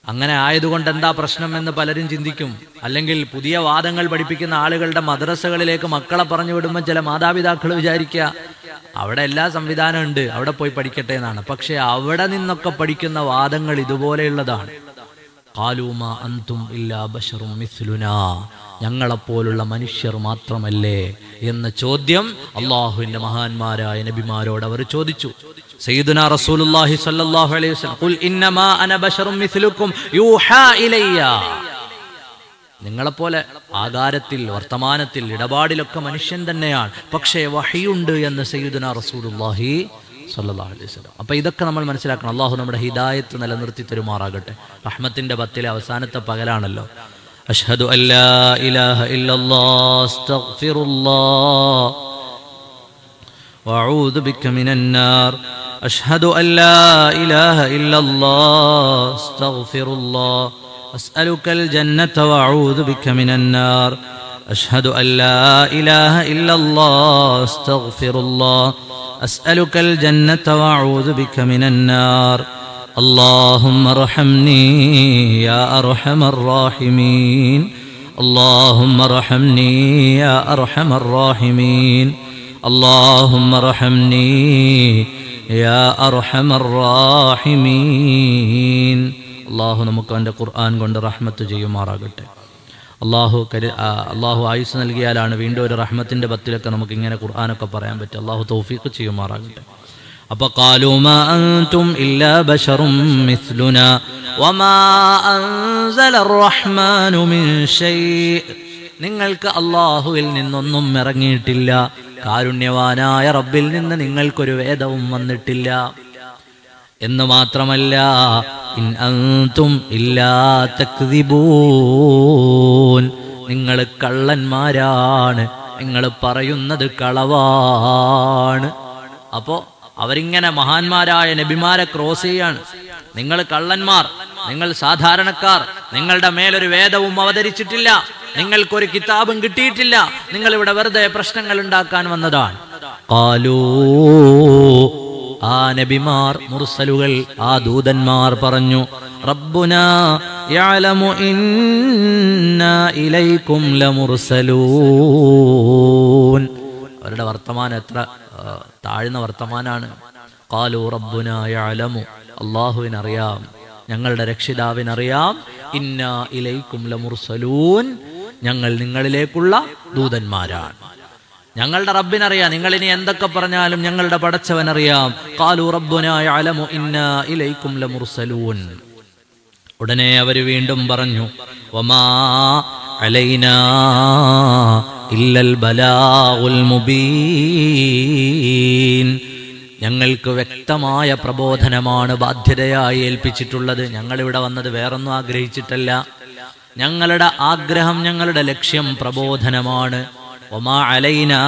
Speaker 1: അങ്ങനെ ആയതുകൊണ്ട് എന്താ പ്രശ്നം എന്ന് പലരും ചിന്തിക്കും. അല്ലെങ്കിൽ പുതിയ വാദങ്ങൾ പഠിപ്പിക്കുന്ന ആളുകളുടെ മദ്രസകളിലേക്ക് മക്കളെ പറഞ്ഞു വിടുമ്പോൾ ചില മാതാപിതാക്കൾ വിചാരിക്കുക അവിടെ എല്ലാ സംവിധാനം ഉണ്ട്, അവിടെ പോയി പഠിക്കട്ടെ എന്നാണ്. പക്ഷെ അവിടെ നിന്നൊക്കെ പഠിക്കുന്ന വാദങ്ങൾ ഇതുപോലെയുള്ളതാണ്. ഖാലൂ മാ അൻതും ഇല്ലാ ബശറും മിസ്ലുനാ, ഞങ്ങളെപ്പോലുള്ള മനുഷ്യർ മാത്രമല്ലേ എന്ന ചോദ്യം അള്ളാഹുവിന്റെ മഹാന്മാരായ നബിമാരോട് അവർ ചോദിച്ചു. സയ്യിദുനാ റസൂലുള്ളാഹി സ്വല്ലല്ലാഹു അലൈഹി വസല്ലം ഖുൽ ഇന്നമാ അന ബശറും മിസ്ലുക്കും യൂഹാ ഇലയ്യ, നിങ്ങളെപ്പോലെ ആകാരത്തിൽ, വർത്തമാനത്തിൽ, ഇടപാടിലൊക്കെ മനുഷ്യൻ തന്നെയാണ്, പക്ഷേ വഹയുണ്ട് എന്ന് സയ്യിദുനാ റസൂലുള്ളാഹി സ്വല്ലല്ലാഹു അലൈഹി വസല്ലം. അപ്പൊ ഇതൊക്കെ നമ്മൾ മനസ്സിലാക്കണം. അള്ളാഹു നമ്മുടെ ഹിദായത്ത് നിലനിർത്തി തരുമാറാകട്ടെ. റഹ്മത്തിന്റെ പത്തിലെ അവസാനത്തെ പകലാണല്ലോ. അഷ്ഹദു അല്ലാ ഇലാഹ ഇല്ലല്ലാഹ് അസ്തഗ്ഫിറുല്ലാഹ് വഅഊദു ബിക മിനന്നാർ. അഷ്ഹദു അല്ലാ ഇലാഹ ഇല്ലല്ലാഹ് അസ്തഗ്ഫിറുല്ലാഹ് അസ്അലുകൽ ജന്നത വഅഊദു ബിക മിനന്നാർ. അഷ്ഹദു അല്ലാ ഇലാഹ ഇല്ലല്ലാഹ് അസ്തഗ്ഫിറുല്ലാഹ് അസ്അലുകൽ ജന്നത വഅഊദു ബിക മിനന്നാർ. اللهم ارحمني يا أرحم الراحمين. اللهم ارحمني يا أرحم الراحمين. اللهم ارحمني يا أرحم الراحمين. അള്ളാഹു നമുക്ക് അവൻ്റെ ഖുർആൻ കൊണ്ട് റഹ്മത്ത് ചെയ്യുമാറാകട്ടെ. അള്ളാഹു ആയുസ് നൽകിയാലാണ് വീണ്ടും ഒരു റഹ്മത്തിന്റെ പത്തിലൊക്കെ നമുക്ക് ഇങ്ങനെ ഖുർആനൊക്കെ പറയാൻ പറ്റും. അള്ളാഹു തൗഫീഖ് ചെയ്യുമാറാകട്ടെ. അപ്പൊ ഖാലൂ മാ അൻതും ഇല്ലാ ബശറും മിസ്ലുനാ വമാ അൻസലർ റഹ്മാനു മിൻ ഷൈ, നിങ്ങൾക്ക് അള്ളാഹുവിൽ നിന്നൊന്നും ഇറങ്ങിയിട്ടില്ല, കാരുണ്യവാനായ റബ്ബിൽ നിന്ന് നിങ്ങൾക്കൊരു വേദവും വന്നിട്ടില്ല. എന്ന് മാത്രമല്ല, ഇൻ അൻതും ഇല്ലാ തക്ദിബൂൻ, നിങ്ങൾ കള്ളന്മാരാണ്, നിങ്ങൾ പറയുന്നത് കളവാണ്. അപ്പോ അവരിങ്ങനെ മഹാന്മാരായ നബിമാരെ ക്രോസ് ചെയ്യാണ്. നിങ്ങൾ കള്ളന്മാർ, നിങ്ങൾ സാധാരണക്കാർ, നിങ്ങളുടെ മേലൊരു വേദവും അവതരിച്ചിട്ടില്ല, നിങ്ങൾക്കൊരു കിതാബും കിട്ടിയിട്ടില്ല, നിങ്ങൾ ഇവിടെ വെറുതെ പ്രശ്നങ്ങൾ ഉണ്ടാക്കാൻ വന്നതാണ്. ഖാലൂ, ആ നബിമാർ, മുർസലുകൾ, ആ ദൂതന്മാർ പറഞ്ഞു, റബ്ബുനാ യഅലമു ഇന്നാ ഇലൈക്കും ലമുർസലൂൻ. അവരുടെ വർത്തമാനം എത്ര താഴ്ന്ന വർത്തമാനാണ്. ഖാലൂ റബ്ബുനാ യഅലമു, അല്ലാഹുവിനറിയാം, ഞങ്ങളുടെ രക്ഷിതാവിനറിയാം, ഇന്നാ ഇലൈക്കും ലമുർസലൂൻ, ഞങ്ങൾ നിങ്ങളിലേക്കുള്ള ദൂതന്മാരാണ്. ഞങ്ങളുടെ റബ്ബിനറിയാം, നിങ്ങൾ ഇനി എന്തൊക്കെ പറഞ്ഞാലും ഞങ്ങളുടെ പടച്ചവനറിയാം. ഖാലൂ റബ്ബുനാ യഅലമു ഇന്നാ ഇലൈക്കും ലമുർസലൂൻ. ഉടനെ അവർ വീണ്ടും പറഞ്ഞു, വമാ അലൈനാ ഇല്ലൽ ബലാഗുൽ മുബീൻ, ഞങ്ങൾക്ക് വ്യക്തമായ പ്രബോധനമാണ് ബാധ്യതയായി ഏൽപ്പിച്ചിട്ടുള്ളത്. ഞങ്ങളിവിടെ വന്നത് വേറൊന്നും ആഗ്രഹിച്ചിട്ടല്ല. ഞങ്ങളുടെ ആഗ്രഹം, ഞങ്ങളുടെ ലക്ഷ്യം പ്രബോധനമാണ്. വമാ അലൈനാ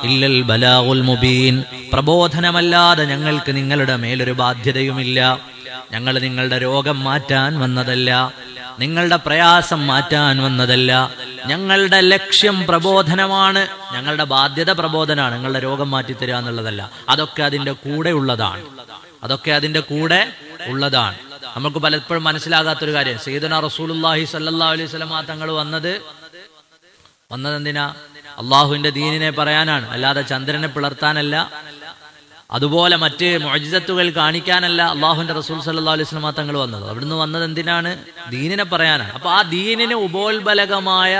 Speaker 1: ഇല്ലൽ ബലാഗുൽ മുബീൻ, പ്രബോധനമല്ലാതെ ഞങ്ങൾക്ക് നിങ്ങളുടെ മേലൊരു ബാധ്യതയുമില്ല. ഞങ്ങൾ നിങ്ങളുടെ രോഗം മാറ്റാൻ വന്നതല്ല, നിങ്ങളുടെ പ്രയാസം മാറ്റാൻ വന്നതല്ല. ഞങ്ങളുടെ ലക്ഷ്യം പ്രബോധനമാണ്, ഞങ്ങളുടെ ബാധ്യത പ്രബോധനമാണ്. നിങ്ങളുടെ രോഗം മാറ്റിത്തരിക എന്നുള്ളതല്ല. അതൊക്കെ അതിൻ്റെ കൂടെ ഉള്ളതാണ്. നമുക്ക് പലപ്പോഴും മനസ്സിലാകാത്തൊരു കാര്യം, സയ്യിദുനാ റസൂലുള്ളാഹി സ്വല്ലല്ലാഹു അലൈഹി വസല്ലം തങ്ങൾ വന്നത് എന്തിനാ? അള്ളാഹുവിന്റെ ദീനിനെ പറയാനാണ്, അല്ലാതെ ചന്ദ്രനെ പിളർത്താനല്ല, അതുപോലെ മറ്റ് മുഅ്ജിസത്തുകൾ കാണിക്കാനല്ല അള്ളാഹുവിന്റെ റസൂൽ സല്ലല്ലാഹു അലൈഹി വസല്ലം തങ്ങൾ വന്നത്. അവിടുന്ന് വന്നത് എന്തിനാണ്? ദീനിനെ പറയാനാണ്. അപ്പൊ ആ ദീനിന് ഉപോത്ബലകമായ,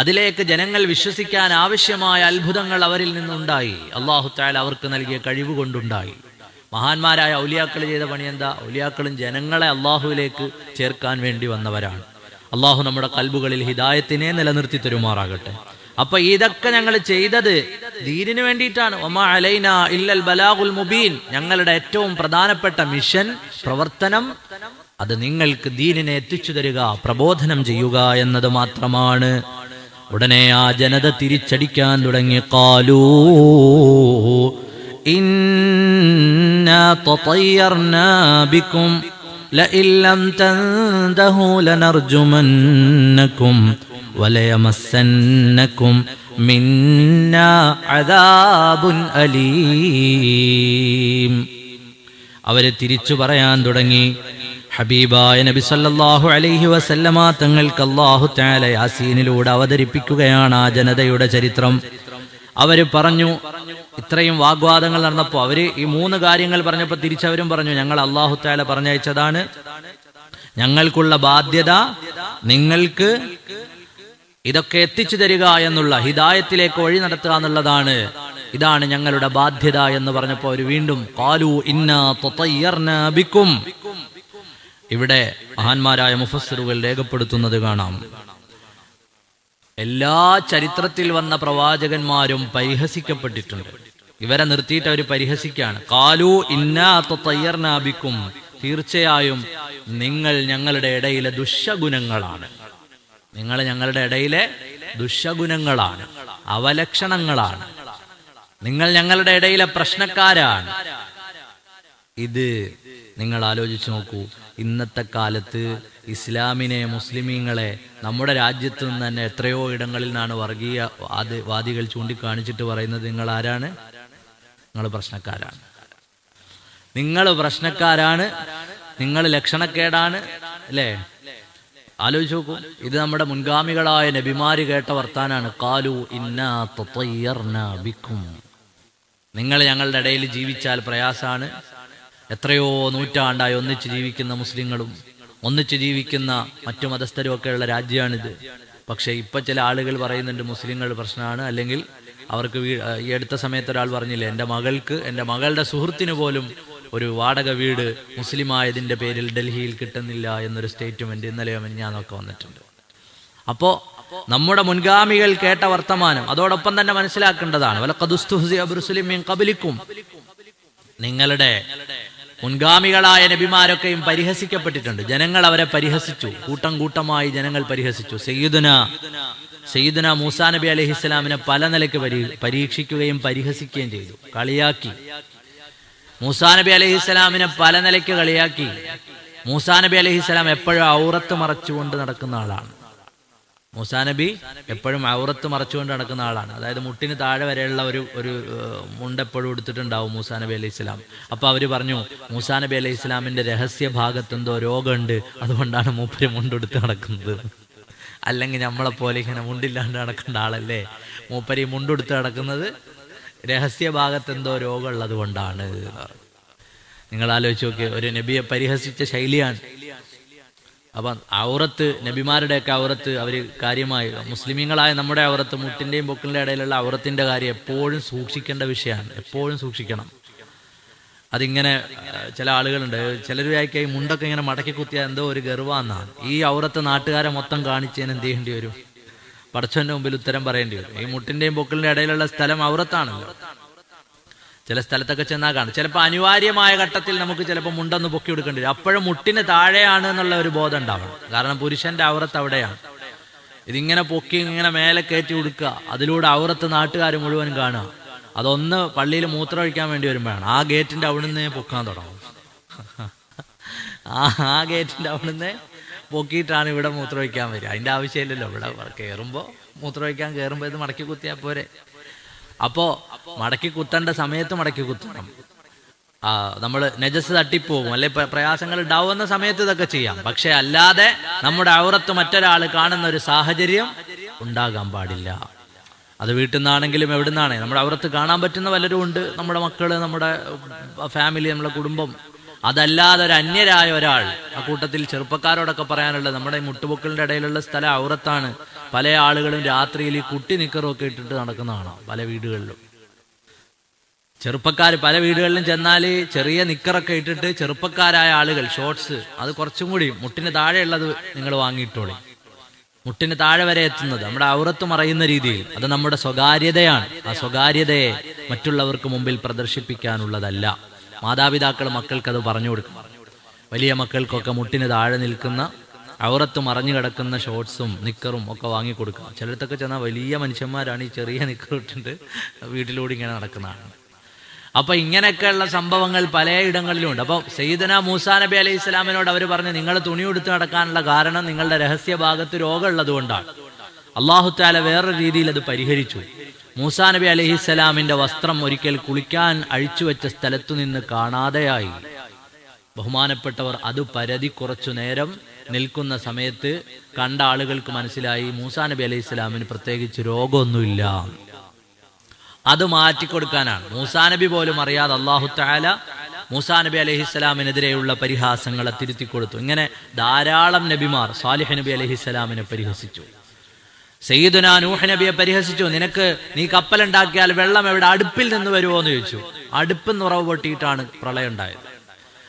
Speaker 1: അതിലേക്ക് ജനങ്ങൾ വിശ്വസിക്കാൻ ആവശ്യമായ അത്ഭുതങ്ങൾ അവരിൽ നിന്നുണ്ടായി. അല്ലാഹു തആല അവർക്ക് നൽകിയ കഴിവ് കൊണ്ടുണ്ടായി. മഹാന്മാരായ ഔലിയാക്കൾ ചെയ്ത പണി എന്താ? ഔലിയാക്കളും ജനങ്ങളെ അള്ളാഹുവിലേക്ക് ചേർക്കാൻ വേണ്ടി വന്നവരാണ്. അള്ളാഹു നമ്മുടെ ഖൽബുകളിൽ ഹിദായത്തിനെ നിലനിർത്തി തരുമാറാകട്ടെ. അപ്പൊ ഇതൊക്കെ ഞങ്ങൾ ചെയ്തത് ദീനിന് വേണ്ടിയിട്ടാണ്. വമാ അലൈനാ ഇല്ലൽ ബലാഗുൽ മുബീൻ, ഞങ്ങളുടെ ഏറ്റവും പ്രധാനപ്പെട്ട മിഷൻ, പ്രവർത്തനം, അത് നിങ്ങൾക്ക് ദീനിനെ എത്തിച്ചു തരിക, പ്രബോധനം ചെയ്യുക എന്നത് മാത്രമാണ്. ഉടനെ ആ ജനത തിരിച്ചടിക്കാൻ തുടങ്ങി. ഖാലൂ ഇന്നാ തതയ്യർനാ ബികും ലഇൻ ലം തൻതഹു ലനർജുമന്നകും വലയമസ്സന്നകും മിന്നാ അദാബുൻ അലീം. അവരെ തിരിച്ചു പറയാൻ തുടങ്ങി. ഹബീബായ നബി സല്ലല്ലാഹു അലൈഹി വസല്ലമ തങ്ങൾക്ക് അല്ലാഹു തആല യാസീനിലൂടെ അവതരിപ്പിക്കുകയാണ് ആ ജനതയുടെ ചരിത്രം. അവര് പറഞ്ഞു, ഇത്രയും വാഗ്വാദങ്ങൾ നടന്നപ്പോൾ അവര് ഈ 3 കാര്യങ്ങൾ പറഞ്ഞപ്പോൾ തിരിച്ചവരും പറഞ്ഞു, ഞങ്ങൾ അല്ലാഹു തആല പറഞ്ഞയച്ചതാണ്, ഞങ്ങൾക്കുള്ള ബാധ്യത നിങ്ങൾക്ക് ഇതൊക്കെ എത്തിച്ചു തരിക എന്നുള്ള, ഹിദായത്തിലേക്ക് വഴി നടത്തുക എന്നുള്ളതാണ്, ഇതാണ് ഞങ്ങളുടെ ബാധ്യത എന്ന് പറഞ്ഞപ്പോൾ അവർ വീണ്ടും ഖാലൂ ഇന്നാ തതയ്യർനാ ബികും. ഇവിടെ മഹാന്മാരായ മുഫസ്സിറുകൾ രേഖപ്പെടുത്തുന്നത് കാണാം, എല്ലാ ചരിത്രത്തിൽ വന്ന പ്രവാചകന്മാരും പരിഹസിക്കപ്പെട്ടിട്ടുണ്ട്. ഇവരെ നിർത്തിയിട്ട് അവർ പരിഹസിക്കുകയാണ്. ഖാലൂ ഇന്നാ തതയ്യർനാ ബികും, തീർച്ചയായും നിങ്ങൾ ഞങ്ങളുടെ ഇടയിലെ ദുശ്ശഗുണങ്ങളാണ്, നിങ്ങൾ ഞങ്ങളുടെ ഇടയിലെ ദുശ്ശഗുണങ്ങളാണ്, അവലക്ഷണങ്ങളാണ്, നിങ്ങൾ ഞങ്ങളുടെ ഇടയിലെ പ്രശ്നക്കാരാണ്. ഇത് നിങ്ങൾ ആലോചിച്ച് നോക്കൂ. ഇന്നത്തെ കാലത്ത് ഇസ്ലാമിനെ, മുസ്ലിമീങ്ങളെ നമ്മുടെ രാജ്യത്ത് നിന്ന് തന്നെ എത്രയോ ഇടങ്ങളിൽ നിന്നാണ് വർഗീയ വാദികൾ ചൂണ്ടിക്കാണിച്ചിട്ട് പറയുന്നത്, നിങ്ങൾ ആരാണ്? നിങ്ങൾ പ്രശ്നക്കാരാണ്, നിങ്ങൾ പ്രശ്നക്കാരാണ്, നിങ്ങൾ ലക്ഷണക്കേടാണ്, അല്ലേ? ആലോചിച്ച് നോക്കൂ. ഇത് നമ്മുടെ മുൻഗാമികളായ നബിമാര് കേട്ട വർത്താനാണ്. ഖാലൂ ഇന്നാ തതയ്യർനാ ബികും, നിങ്ങൾ ഞങ്ങളുടെ ഇടയിൽ ജീവിച്ചാൽ പ്രയാസാണ്. എത്രയോ നൂറ്റാണ്ടായി ഒന്നിച്ച് ജീവിക്കുന്ന മുസ്ലിങ്ങളും ഒന്നിച്ച് ജീവിക്കുന്ന മറ്റു മതസ്ഥരും ഒക്കെയുള്ള രാജ്യമാണിത്. പക്ഷെ ഇപ്പൊ ചില ആളുകൾ പറയുന്നുണ്ട് മുസ്ലിങ്ങൾ പ്രശ്നമാണ്, അല്ലെങ്കിൽ അവർക്ക് ഈ അടുത്ത സമയത്ത് ഒരാൾ പറഞ്ഞില്ലേ, എൻ്റെ മകളുടെ സുഹൃത്തിന് പോലും ഒരു വാടക വീട് മുസ്ലിമായതിൻ്റെ പേരിൽ ഡൽഹിയിൽ കിട്ടുന്നില്ല എന്നൊരു സ്റ്റേറ്റ്മെന്റ് ഇന്നലെയോ മിനിഞ്ഞാന്നൊക്കെ വന്നിട്ടുണ്ട്. അപ്പോൾ നമ്മുടെ മുൻഗാമികൾ കേട്ട വർത്തമാനം അതോടൊപ്പം തന്നെ മനസ്സിലാക്കേണ്ടതാണ്. വലഖദുസ്തുഹ്സിഅ ബിറുസുലിൻ മിൻ ഖബ്ലിക്കും, നിങ്ങളുടെ മുൻഗാമികളായ നബിമാരൊക്കെയും പരിഹസിക്കപ്പെട്ടിട്ടുണ്ട്. ജനങ്ങൾ അവരെ പരിഹസിച്ചു, കൂട്ടം കൂട്ടമായി ജനങ്ങൾ പരിഹസിച്ചു. സയ്യിദുന മൂസാ നബി അലൈഹിസ്സലാമിനെ പല നിലയ്ക്ക് പരീക്ഷിക്കുകയും പരിഹസിക്കുകയും ചെയ്തു, കളിയാക്കി. മൂസാ നബി അലൈഹിസ്സലാമിനെ പല നിലയ്ക്ക് കളിയാക്കി. മൂസാ നബി അലൈഹിസ്സലാം എപ്പോഴും ഔറത്ത് മറച്ചുകൊണ്ട് നടക്കുന്ന ആളാണ്. മൂസാ നബി എപ്പോഴും ഔറത്ത് മറച്ചുകൊണ്ട് നടക്കുന്ന ആളാണ്. അതായത് മുട്ടിന് താഴെ വരെയുള്ള ഒരു മുണ്ടെപ്പോഴും എടുത്തിട്ടുണ്ടാവും മൂസാ നബി അലൈഹി സ്വലാം. അപ്പൊ അവര് പറഞ്ഞു, മൂസാ നബി അലൈഹി സ്വലാമിന്റെ രഹസ്യ ഭാഗത്ത് എന്തോ രോഗമുണ്ട്, അതുകൊണ്ടാണ് മൂപ്പര് മുണ്ടെടുത്ത് നടക്കുന്നത്. അല്ലെങ്കിൽ നമ്മളെ പോലെ ഇങ്ങനെ മുണ്ടില്ലാണ്ട് നടക്കേണ്ട ആളല്ലേ മൂപ്പര് മുണ്ടെടുത്ത് നടക്കുന്നത്? രഹസ്യ ഭാഗത്ത് എന്തോ രോഗമുള്ളത് കൊണ്ടാണ്. നിങ്ങൾ ആലോചിച്ച് നോക്കി, ഒരു നബിയെ പരിഹസിച്ച ശൈലിയാണ്. അപ്പം ഔറത്ത്, നബിമാരുടെയൊക്കെ ഔറത്ത് അവര് കാര്യമായി, മുസ്ലിമീങ്ങളായ നമ്മുടെ ഔറത്ത്, മുട്ടിന്റെയും പൊക്കിളിന്റെ ഇടയിലുള്ള ഔറത്തിന്റെ കാര്യം എപ്പോഴും സൂക്ഷിക്കേണ്ട വിഷയമാണ്. എപ്പോഴും സൂക്ഷിക്കണം. അതിങ്ങനെ ചില ആളുകളുണ്ട്, ചിലർ വായിക്കായി മുണ്ടൊക്കെ ഇങ്ങനെ മടക്കി കുത്തിയാൽ എന്തോ ഒരു ഗർവാന്നാണ്. ഈ ഔറത്ത് നാട്ടുകാരെ മൊത്തം കാണിച്ചതിന് എന്ത് ചെയ്യേണ്ടി വരും? പടച്ചവന്റെ മുമ്പിൽ ഉത്തരം പറയേണ്ടി വരും. ഈ മുട്ടിന്റെയും പൊക്കിളിന്റെ ഇടയിലുള്ള സ്ഥലം ഔറത്താണല്ലോ. ചില സ്ഥലത്തൊക്കെ ചെന്നാൽ കാണും. ചിലപ്പോൾ അനിവാര്യമായ ഘട്ടത്തിൽ നമുക്ക് ചിലപ്പോൾ മുണ്ടൊന്ന് പൊക്കി കൊടുക്കേണ്ടി വരും. അപ്പോഴും മുട്ടിന് താഴെയാണ് എന്നുള്ള ഒരു ബോധം ഉണ്ടാവണം. കാരണം പുരുഷന്റെ ഔറത്ത് അവിടെയാണ്. ഇതിങ്ങനെ പൊക്കി ഇങ്ങനെ മേലെ കയറ്റി കൊടുക്കുക, അതിലൂടെ ഔറത്ത് നാട്ടുകാർ മുഴുവൻ കാണുക. അതൊന്ന് പള്ളിയിൽ മൂത്രം ഒഴിക്കാൻ വേണ്ടി വരുമ്പോഴാണ് ആ ഗേറ്റിന്റെ അവിടുന്ന് പൊക്കാൻ തുടങ്ങും. ആ ഗേറ്റിന്റെ അവിടുന്ന് പൊക്കിയിട്ടാണ് ഇവിടെ മൂത്രം ഒഴിക്കാൻ വരിക. അതിന്റെ ആവശ്യമില്ലല്ലോ. ഇവിടെ കയറുമ്പോൾ മൂത്രം ഒഴിക്കാൻ കയറുമ്പോൾ ഇത് മടക്കി കുത്തിയാൽ പോരെ. അപ്പോ മടക്കി കുത്തേണ്ട സമയത്ത് മടക്കി കുത്തണം. നമ്മൾ നജസ് തട്ടിപ്പോകും, അല്ലെ പ്രയാസങ്ങൾ ഉണ്ടാവുന്ന സമയത്ത് ഇതൊക്കെ ചെയ്യാം. പക്ഷെ അല്ലാതെ നമ്മുടെ ഔറത്ത് മറ്റൊരാൾ കാണുന്ന ഒരു സാഹചര്യം ഉണ്ടാകാൻ പാടില്ല. അത് വീട്ടിൽ നിന്നാണെങ്കിലും എവിടെ നിന്നാണേ നമ്മുടെ ഔറത്ത് കാണാൻ പറ്റുന്ന പലരും ഉണ്ട്. നമ്മുടെ മക്കള്, നമ്മുടെ ഫാമിലി, നമ്മുടെ കുടുംബം. അതല്ലാതെ ഒരു അന്യരായ ഒരാൾ, ആ കൂട്ടത്തിൽ ചെറുപ്പക്കാരോടൊക്കെ പറയാനുള്ളത്, നമ്മുടെ മുട്ടുപൊക്കളിന്റെ ഇടയിലുള്ള സ്ഥലം ഔറത്താണ്. പല ആളുകളും രാത്രിയിൽ ഈ കുട്ടി നിക്കറൊക്കെ ഇട്ടിട്ട് നടക്കുന്നതാണ് പല വീടുകളിലും. ചെറുപ്പക്കാർ പല വീടുകളിലും ചെന്നാൽ ചെറിയ നിക്കറൊക്കെ ഇട്ടിട്ട് ചെറുപ്പക്കാരായ ആളുകൾ ഷോർട്സ്, അത് കുറച്ചും കൂടി മുട്ടിന് താഴെയുള്ളത് നിങ്ങൾ വാങ്ങിയിട്ടോളി. മുട്ടിന് താഴെ വരെ എത്തുന്നത് നമ്മുടെ ഔറത്ത് മറയുന്ന രീതിയിൽ, അത് നമ്മുടെ സ്വകാര്യതയാണ്. ആ സ്വകാര്യതയെ മറ്റുള്ളവർക്ക് മുമ്പിൽ പ്രദർശിപ്പിക്കാനുള്ളതല്ല. മാതാപിതാക്കൾ മക്കൾക്ക് അത് പറഞ്ഞു കൊടുക്കും. വലിയ മക്കൾക്കൊക്കെ മുട്ടിന് താഴെ നിൽക്കുന്ന ഔറത്ത് മറഞ്ഞു കിടക്കുന്ന ഷോർട്സും നിക്കറും ഒക്കെ വാങ്ങിക്കൊടുക്കുക. ചിലടത്തൊക്കെ ചെന്നാൽ വലിയ മനുഷ്യന്മാരാണ് ഈ ചെറിയ നിക്കർ ഇട്ടിട്ട് വീട്ടിലൂടെ ഇങ്ങനെ നടക്കുന്നതാണ്. അപ്പൊ ഇങ്ങനെയൊക്കെയുള്ള സംഭവങ്ങൾ പലയിടങ്ങളിലും ഉണ്ട്. അപ്പൊ സയ്യിദന മൂസാ നബി അലൈഹി സ്വലാമിനോട് അവർ പറഞ്ഞു, നിങ്ങൾ തുണി ഉടുത്ത് നടക്കാനുള്ള കാരണം നിങ്ങളുടെ രഹസ്യ ഭാഗത്ത് രോഗമുള്ളത് കൊണ്ടാണ്. അല്ലാഹു തആല വേറൊരു രീതിയിൽ അത് പരിഹരിച്ചു. മൂസാ നബി അലൈഹിസ്സലാമിന്റെ വസ്ത്രം ഒരിക്കൽ കുളിക്കാൻ അഴിച്ചുവെച്ച സ്ഥലത്തു നിന്ന് കാണാതെയായി. ബഹുമാനപ്പെട്ടവർ അത് പരതി കുറച്ചു നേരം നിൽക്കുന്ന സമയത്ത് കണ്ട ആളുകൾക്ക് മനസ്സിലായി മൂസാ നബി അലൈഹിസ്സലാമിന് പ്രത്യേകിച്ച് രോഗമൊന്നുമില്ല. അത് മാറ്റിക്കൊടുക്കാനാണ്. മൂസാ നബി പോലും അറിയാതെ അല്ലാഹു തആല മൂസാ നബി അലൈഹിസ്സലാമിനെതിരെയുള്ള പരിഹാസങ്ങളെ തിരുത്തി കൊടുത്തു. ഇങ്ങനെ ധാരാളം നബിമാർ സാലിഹ് നബി അലൈഹിസ്സലാമിനെ പരിഹസിച്ചു. സയ്യിദുനാ നൂഹ് നബിയെ പരിഹസിച്ചു. നീ കപ്പലുണ്ടാക്കിയാൽ വെള്ളം എവിടെ, അടുപ്പിൽ നിന്ന് വരുമോ എന്ന് ചോദിച്ചു. അടുപ്പ് നിറവ് പൊട്ടിയിട്ടാണ് പ്രളയം ഉണ്ടായത്.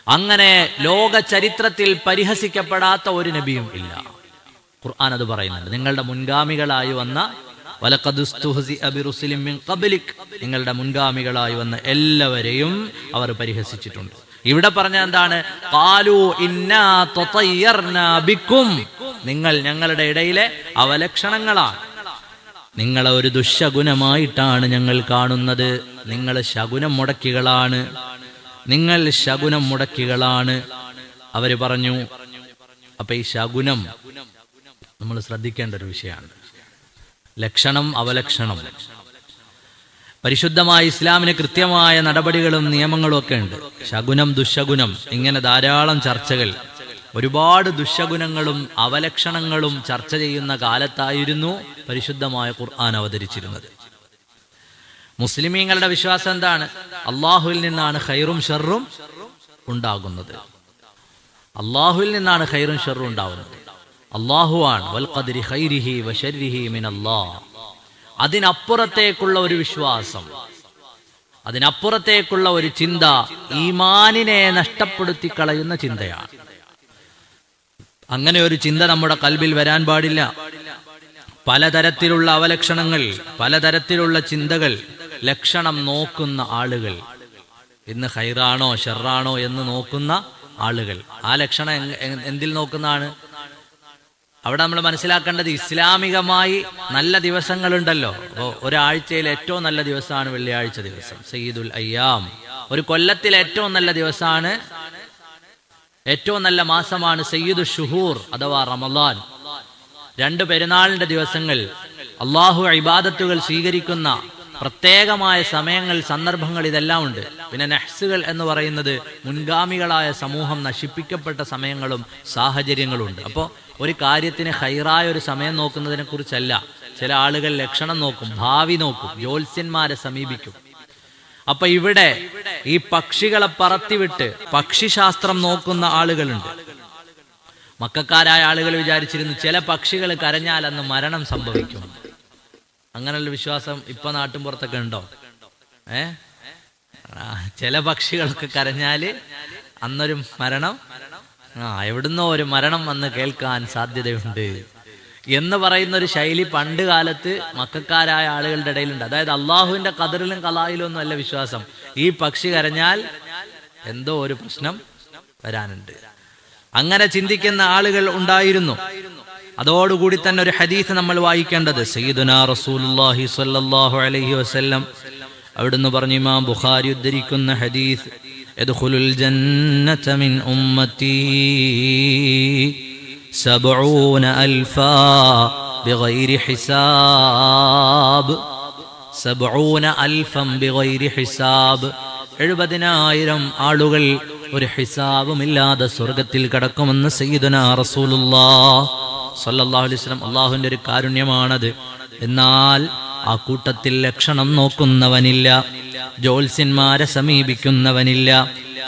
Speaker 1: അങ്ങനെ ലോക ചരിത്രത്തിൽ പരിഹസിക്കപ്പെടാത്ത ഒരു നബിയും ഇല്ല. ഖുർആൻ അത് പറയുന്നുണ്ട്. നിങ്ങളുടെ മുൻഗാമികളായി വന്ന വലഖദുസ്തുഹ്സിഅ ബിറുസുലിൻ മിൻ ഖബ്ലിക്, നിങ്ങളുടെ മുൻഗാമികളായി വന്ന എല്ലാവരെയും അവർ പരിഹസിച്ചിട്ടുണ്ട്. ഇവിടെ പറഞ്ഞ എന്താണ്? ഖാലു ഇന്നാ തതയ്യർനാ ബിക്കും, നിങ്ങൾ ഞങ്ങളുടെ ഇടയിലെ അവലക്ഷണങ്ങളാണ്, നിങ്ങളെ ഒരു ദുശകുനമായിട്ടാണ് ഞങ്ങൾ കാണുന്നത്. നിങ്ങൾ ശകുനം മുടക്കികളാണ്, നിങ്ങൾ ശകുനം മുടക്കികളാണ് അവര് പറഞ്ഞു. അപ്പൊ ഈ ശകുനം നമ്മൾ ശ്രദ്ധിക്കേണ്ട ഒരു വിഷയമാണ്. ലക്ഷണം, അവലക്ഷണം. പരിശുദ്ധമായ ഇസ്ലാമിന് കൃത്യമായ നടപടികളും നിയമങ്ങളും ഒക്കെ ഉണ്ട്. ശകുനം, ദുശകുനം, ഇങ്ങനെ ധാരാളം ചർച്ചകൾ. ഒരുപാട് ദുശകുനങ്ങളും അവലക്ഷണങ്ങളും ചർച്ച ചെയ്യുന്ന കാലത്തായിരുന്നു പരിശുദ്ധമായ ഖുർആൻ അവതരിച്ചിരുന്നത്. മുസ്ലിമീങ്ങളുടെ വിശ്വാസം എന്താണ്? അള്ളാഹുവിൽ നിന്നാണ് ഖൈറും ഷർറും ഉണ്ടാകുന്നത്. അള്ളാഹുവിൽ നിന്നാണ് ഖൈറും ഷർറും ഉണ്ടാകുന്നത്. അള്ളാഹുവാണ്. വൽ ഖദ്രി ഖൈരിഹി വശർരിഹി മിനല്ലാഹ്. അതിനപ്പുറത്തേക്കുള്ള ഒരു വിശ്വാസം, അതിനപ്പുറത്തേക്കുള്ള ഒരു ചിന്ത ഈമാനിനെ നഷ്ടപ്പെടുത്തി കളയുന്ന ചിന്തയാണ്. അങ്ങനെ ഒരു ചിന്ത നമ്മുടെ കൽബിൽ വരാൻ പാടില്ല. പലതരത്തിലുള്ള അവലക്ഷണങ്ങൾ, പലതരത്തിലുള്ള ചിന്തകൾ, ലക്ഷണം നോക്കുന്ന ആളുകൾ, ഇന്ന് ഖൈറാണോ ഷർറാണോ എന്ന് നോക്കുന്ന ആളുകൾ. ആ ലക്ഷണം എന്തിൽ നോക്കുന്നതാണ്? അവിടെ നമ്മൾ മനസ്സിലാക്കേണ്ടത്, ഇസ്ലാമികമായി നല്ല ദിവസങ്ങളുണ്ടല്ലോ. അപ്പോൾ ഒരാഴ്ചയിൽ ഏറ്റവും നല്ല ദിവസമാണ് വെള്ളിയാഴ്ച ദിവസം, സയ്യിദുൽ അയ്യാം. ഒരു കൊല്ലത്തിൽ ഏറ്റവും നല്ല ദിവസമാണ്, ഏറ്റവും നല്ല മാസമാണ് സയ്യിദു ഷുഹൂർ അഥവാ റമളാൻ. 2 പെരുന്നാളിന്റെ ദിവസങ്ങൾ, അള്ളാഹു ഇബാദത്തുകൾ സ്വീകരിക്കുന്ന പ്രത്യേകമായ സമയങ്ങൾ, സന്ദർഭങ്ങൾ, ഇതെല്ലാം ഉണ്ട്. പിന്നെ നഹ്സുകൾ എന്ന് പറയുന്നത് മുൻഗാമികളായ സമൂഹം നശിപ്പിക്കപ്പെട്ട സമയങ്ങളും സാഹചര്യങ്ങളും ഉണ്ട്. അപ്പോൾ ഒരു കാര്യത്തിന് ഖൈറായ ഒരു സമയം നോക്കുന്നതിനെ കുറിച്ചല്ല. ചില ആളുകൾ ലക്ഷണം നോക്കും, ഭാവി നോക്കും, ജ്യോത്സ്യന്മാരെ സമീപിക്കും. അപ്പൊ ഇവിടെ ഈ പക്ഷികളെ പറത്തിവിട്ട് പക്ഷിശാസ്ത്രം നോക്കുന്ന ആളുകളുണ്ട്. മക്കാരായ ആളുകൾ വിചാരിച്ചിരുന്നു ചില പക്ഷികൾ കരഞ്ഞാൽ അന്ന് മരണം സംഭവിക്കും. അങ്ങനെയുള്ള വിശ്വാസം ഇപ്പൊ നാട്ടും പുറത്തൊക്കെ ഉണ്ടോ? ചില പക്ഷികളൊക്കെ കരഞ്ഞാല് അന്നൊരു മരണം, എവിടുന്നോ ഒരു മരണം വന്ന് കേൾക്കാൻ സാധ്യതയുണ്ട് എന്ന് പറയുന്ന ഒരു ശൈലി പണ്ട് കാലത്ത് മക്കാരായ ആളുകളുടെ ഇടയിലുണ്ട്. അതായത് അള്ളാഹുവിന്റെ ഖദറിലും ഖലായിലും ഒന്നും അല്ല വിശ്വാസം. ഈ പക്ഷി കരഞ്ഞാൽ എന്തോ ഒരു പ്രശ്നം വരാനുണ്ട്. അങ്ങനെ ചിന്തിക്കുന്ന ആളുകൾ ഉണ്ടായിരുന്നു. അതോടുകൂടി തന്നെ ഒരു ഹദീസ് നമ്മൾ വായിക്കേണ്ടത്, സയ്യിദുനാ റസൂലുള്ളാഹി സ്വല്ലല്ലാഹു അലൈഹി വസല്ലം അവിടുന്ന് പറഞ്ഞു, ഇമാം ബുഖാരി ഉദ്ധരിക്കുന്ന ഹദീസ്, യദ്ഖുലുൽ ജന്നത മിൻ ഉമ്മത്തി 70,000 ബിഗൈരി ഹിസാബ്. 70,000 ബിഗൈരി ഹിസാബ്. 70,000 ആളുകൾ ഒരു ഹിസാബുമില്ലാതെ സ്വർഗത്തിൽ കടക്കുമെന്ന് സയ്യിദുനാ റസൂലുള്ളാഹി സ്വല്ലല്ലാഹു അലൈഹി വസല്ലം. അള്ളാഹുവിന്റെ ഒരു കാരുണ്യമാണത്. എന്നാൽ ആ കൂട്ടത്തിൽ ലക്ഷണം നോക്കുന്നവനില്ല, ജ്യോത്സ്യന്മാരെ സമീപിക്കുന്നവനില്ല,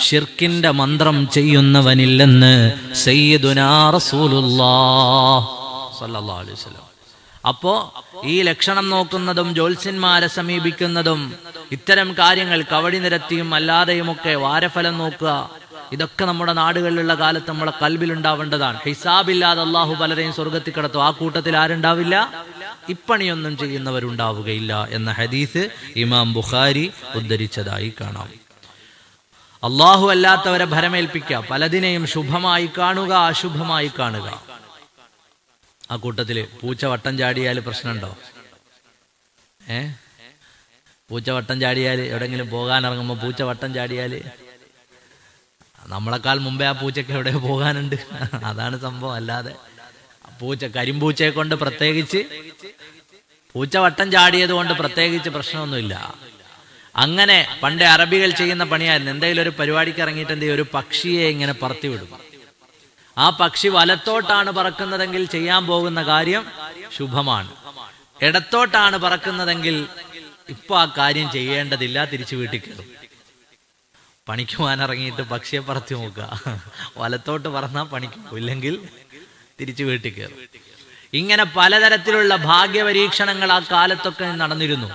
Speaker 1: ശിർക്കിന്റെ മന്ത്രം ചെയ്യുന്നവനില്ലെന്ന് സയ്യിദുനാ റസൂലുള്ളാഹി സ്വല്ലല്ലാഹു അലൈഹി വസല്ലം. അപ്പോ ഈ ലക്ഷണം നോക്കുന്നതും ജ്യോത്സ്യന്മാരെ സമീപിക്കുന്നതും ഇത്തരം കാര്യങ്ങൾ കവടി നിരത്തിയും അല്ലാതെയുമൊക്കെ വാരഫലം നോക്കുക, ഇതൊക്കെ നമ്മുടെ നാടുകളിലുള്ള കാലത്ത് നമ്മളെ കൽബിലുണ്ടാവേണ്ടതാണ്. ഹിസാബില്ലാതെ അള്ളാഹു പലരെയും സ്വർഗത്തിൽ കടത്തും. ആ കൂട്ടത്തിൽ ആരുണ്ടാവില്ല? ഇപ്പണിയൊന്നും ചെയ്യുന്നവരുണ്ടാവുകയില്ല എന്ന ഹദീസ് ഇമാം ബുഖാരി ഉദ്ധരിച്ചതായി കാണാം. അള്ളാഹു അല്ലാത്തവരെ ഭരമേൽപ്പിക്കുക, പലതിനെയും ശുഭമായി കാണുക, അശുഭമായി കാണുക. ആ കൂട്ടത്തില് പൂച്ച വട്ടം ചാടിയാൽ പ്രശ്നമുണ്ടോ? പൂച്ച വട്ടം ചാടിയാൽ, എവിടെങ്കിലും പോകാനിറങ്ങുമ്പോൾ പൂച്ച വട്ടം ചാടിയാൽ നമ്മളെക്കാൾ മുമ്പേ ആ പൂച്ചയ്ക്ക് എവിടെ പോകാനുണ്ട്, അതാണ് സംഭവം. അല്ലാതെ പൂച്ച, കരിമ്പൂച്ചയെ കൊണ്ട് പ്രത്യേകിച്ച്, പൂച്ച വട്ടം ചാടിയത് കൊണ്ട് പ്രത്യേകിച്ച് പ്രശ്നമൊന്നുമില്ല. അങ്ങനെ പണ്ട് അറബികൾ ചെയ്യുന്ന പണിയായിരുന്നു. എന്തെങ്കിലും ഒരു പരിപാടിക്ക് ഇറങ്ങിയിട്ട് എന്ത് ചെയ്യും, ഒരു പക്ഷിയെ ഇങ്ങനെ പറത്തിവിടും. ആ പക്ഷി വലത്തോട്ടാണ് പറക്കുന്നതെങ്കിൽ ചെയ്യാൻ പോകുന്ന കാര്യം ശുഭമാണ്. ഇടത്തോട്ടാണ് പറക്കുന്നതെങ്കിൽ ഇപ്പൊ ആ കാര്യം ചെയ്യേണ്ടതില്ല, തിരിച്ചു വീട്ടിൽ കയറും. പണിക്ക് പോകാനിറങ്ങിയിട്ട് പക്ഷിയെ പറത്തി നോക്കുക, വലത്തോട്ട് പറന്നാൽ പണിക്ക് പോകും, ഇല്ലെങ്കിൽ തിരിച്ചു വീട്ടിൽ കയറും. ഇങ്ങനെ പലതരത്തിലുള്ള ഭാഗ്യപരീക്ഷണങ്ങൾ ആ കാലത്തൊക്കെ നടന്നിരുന്നു.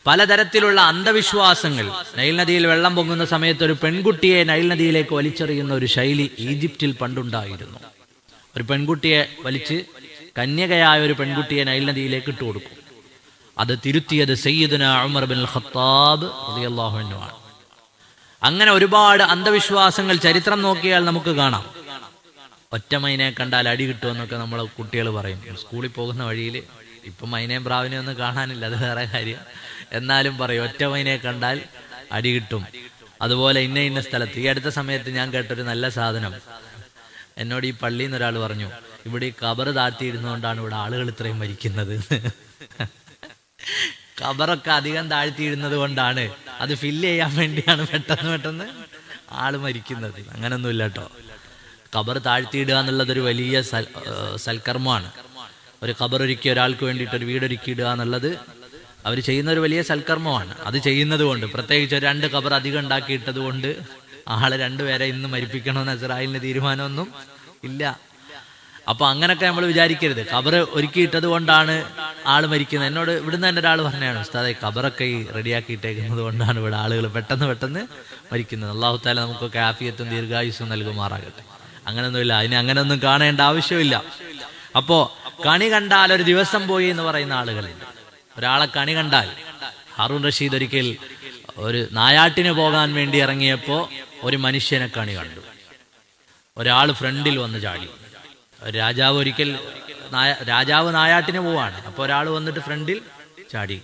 Speaker 1: പലതരത്തിലുള്ള അന്ധവിശ്വാസങ്ങൾ. നൈൽ നദിയിൽ വെള്ളം പൊങ്ങുന്ന സമയത്ത് ഒരു പെൺകുട്ടിയെ നൈൽ നദിയിലേക്ക് വലിച്ചെറിയുന്ന ഒരു ശൈലി ഈജിപ്തിൽ പണ്ടുണ്ടായിരുന്നു. ഒരു പെൺകുട്ടിയെ വലിച്ച്, കന്യകയായ ഒരു പെൺകുട്ടിയെ നൈൽ നദിയിലേക്ക് ഇട്ടു കൊടുക്കും. അത് തിരുത്തിയത് സയ്യിദുനാ ഉമർ ബിൻ ഖത്താബ് റളിയല്ലാഹു അൻഹു ആണ്. അങ്ങനെ ഒരുപാട് അന്ധവിശ്വാസങ്ങൾ ചരിത്രം നോക്കിയാൽ നമുക്ക് കാണാം. ഒറ്റ മൈനെ കണ്ടാൽ അടി കിട്ടുമെന്നൊക്കെ നമ്മളെ കുട്ടികൾ പറയും. സ്കൂളിൽ പോകുന്ന വഴിയിൽ ഇപ്പം മൈനയും പ്രാവിനെയും ഒന്നും കാണാനില്ല, അത് വേറെ കാര്യം. എന്നാലും പറയും ഒറ്റ മൈനെ കണ്ടാൽ അടി കിട്ടും. അതുപോലെ ഇന്ന ഇന്ന സ്ഥലത്ത്. ഈ അടുത്ത സമയത്ത് ഞാൻ കേട്ടൊരു നല്ല സാധനം, എന്നോട് ഈ പള്ളിയിൽ നിന്ന് ഒരാൾ പറഞ്ഞു, ഇവിടെ ഈ കബർ താഴ്ത്തിയിടുന്നതുകൊണ്ടാണ് ഇവിടെ ആളുകൾ ഇത്രയും മരിക്കുന്നത്. കബറൊക്കെ അധികം താഴ്ത്തിയിടുന്നത് കൊണ്ടാണ്, അത് ഫില്ല് ചെയ്യാൻ വേണ്ടിയാണ് പെട്ടെന്ന് ആള് മരിക്കുന്നത്. അങ്ങനൊന്നുമില്ല കേട്ടോ. ഖബർ താഴ്ത്തിയിടുക എന്നുള്ളതൊരു വലിയ സൽക്കർമ്മമാണ്. ഒരു ഖബർ ഒരുക്കി ഒരാൾക്ക് വേണ്ടിയിട്ട് ഒരു വീടൊരുക്കി ഇടുക എന്നുള്ളത് അവർ ചെയ്യുന്ന ഒരു വലിയ സൽക്കർമ്മമാണ്. അത് ചെയ്യുന്നത് കൊണ്ട്, പ്രത്യേകിച്ച് 2 ഖബർ അധികം ഉണ്ടാക്കിയിട്ടത് കൊണ്ട് ആളെ 2 പേരെ ഇന്ന് മരിപ്പിക്കണമെന്ന് ഇസ്രായേലിന് തീരുമാനമൊന്നും ഇല്ല. അപ്പൊ അങ്ങനൊക്കെ നമ്മൾ വിചാരിക്കരുത്. ഖബർ ഒരുക്കിയിട്ടത് കൊണ്ടാണ് ആള് മരിക്കുന്നത്. എന്നോട് ഇവിടുന്ന് തന്നെ ഒരാൾ പറഞ്ഞാണ്, ഉസ്താദേ ഖബറൊക്കെ ഈ റെഡിയാക്കിയിട്ടേക്കുന്നത് കൊണ്ടാണ് ഇവിടെ ആളുകൾ പെട്ടെന്ന് മരിക്കുന്നത്. അല്ലാഹു തആല നമുക്കൊക്കെ ആഫിയത്തും ദീർഘായുസ്സും നൽകുമാറാകട്ടെ. അങ്ങനൊന്നുമില്ല, അതിന് അങ്ങനെയൊന്നും കാണേണ്ട ആവശ്യമില്ല. അപ്പോ കണി കണ്ടാൽ ഒരു ദിവസം പോയി എന്ന് പറയുന്ന ആളുകളുണ്ട്. ഒരാളെ കണി കണ്ടാൽ, ഹാറൂൺ റഷീദ് ഒരിക്കൽ ഒരു നായാട്ടിന് പോകാൻ വേണ്ടി ഇറങ്ങിയപ്പോ ഒരു മനുഷ്യനെ കണി കണ്ടു. ഒരാൾ ഫ്രണ്ടിൽ വന്ന് ചാടി. രാജാവ് ഒരിക്കൽ രാജാവ് നായാട്ടിന് പോവാണ്. അപ്പൊ ഒരാൾ വന്നിട്ട് ഫ്രണ്ടിൽ ചാടി.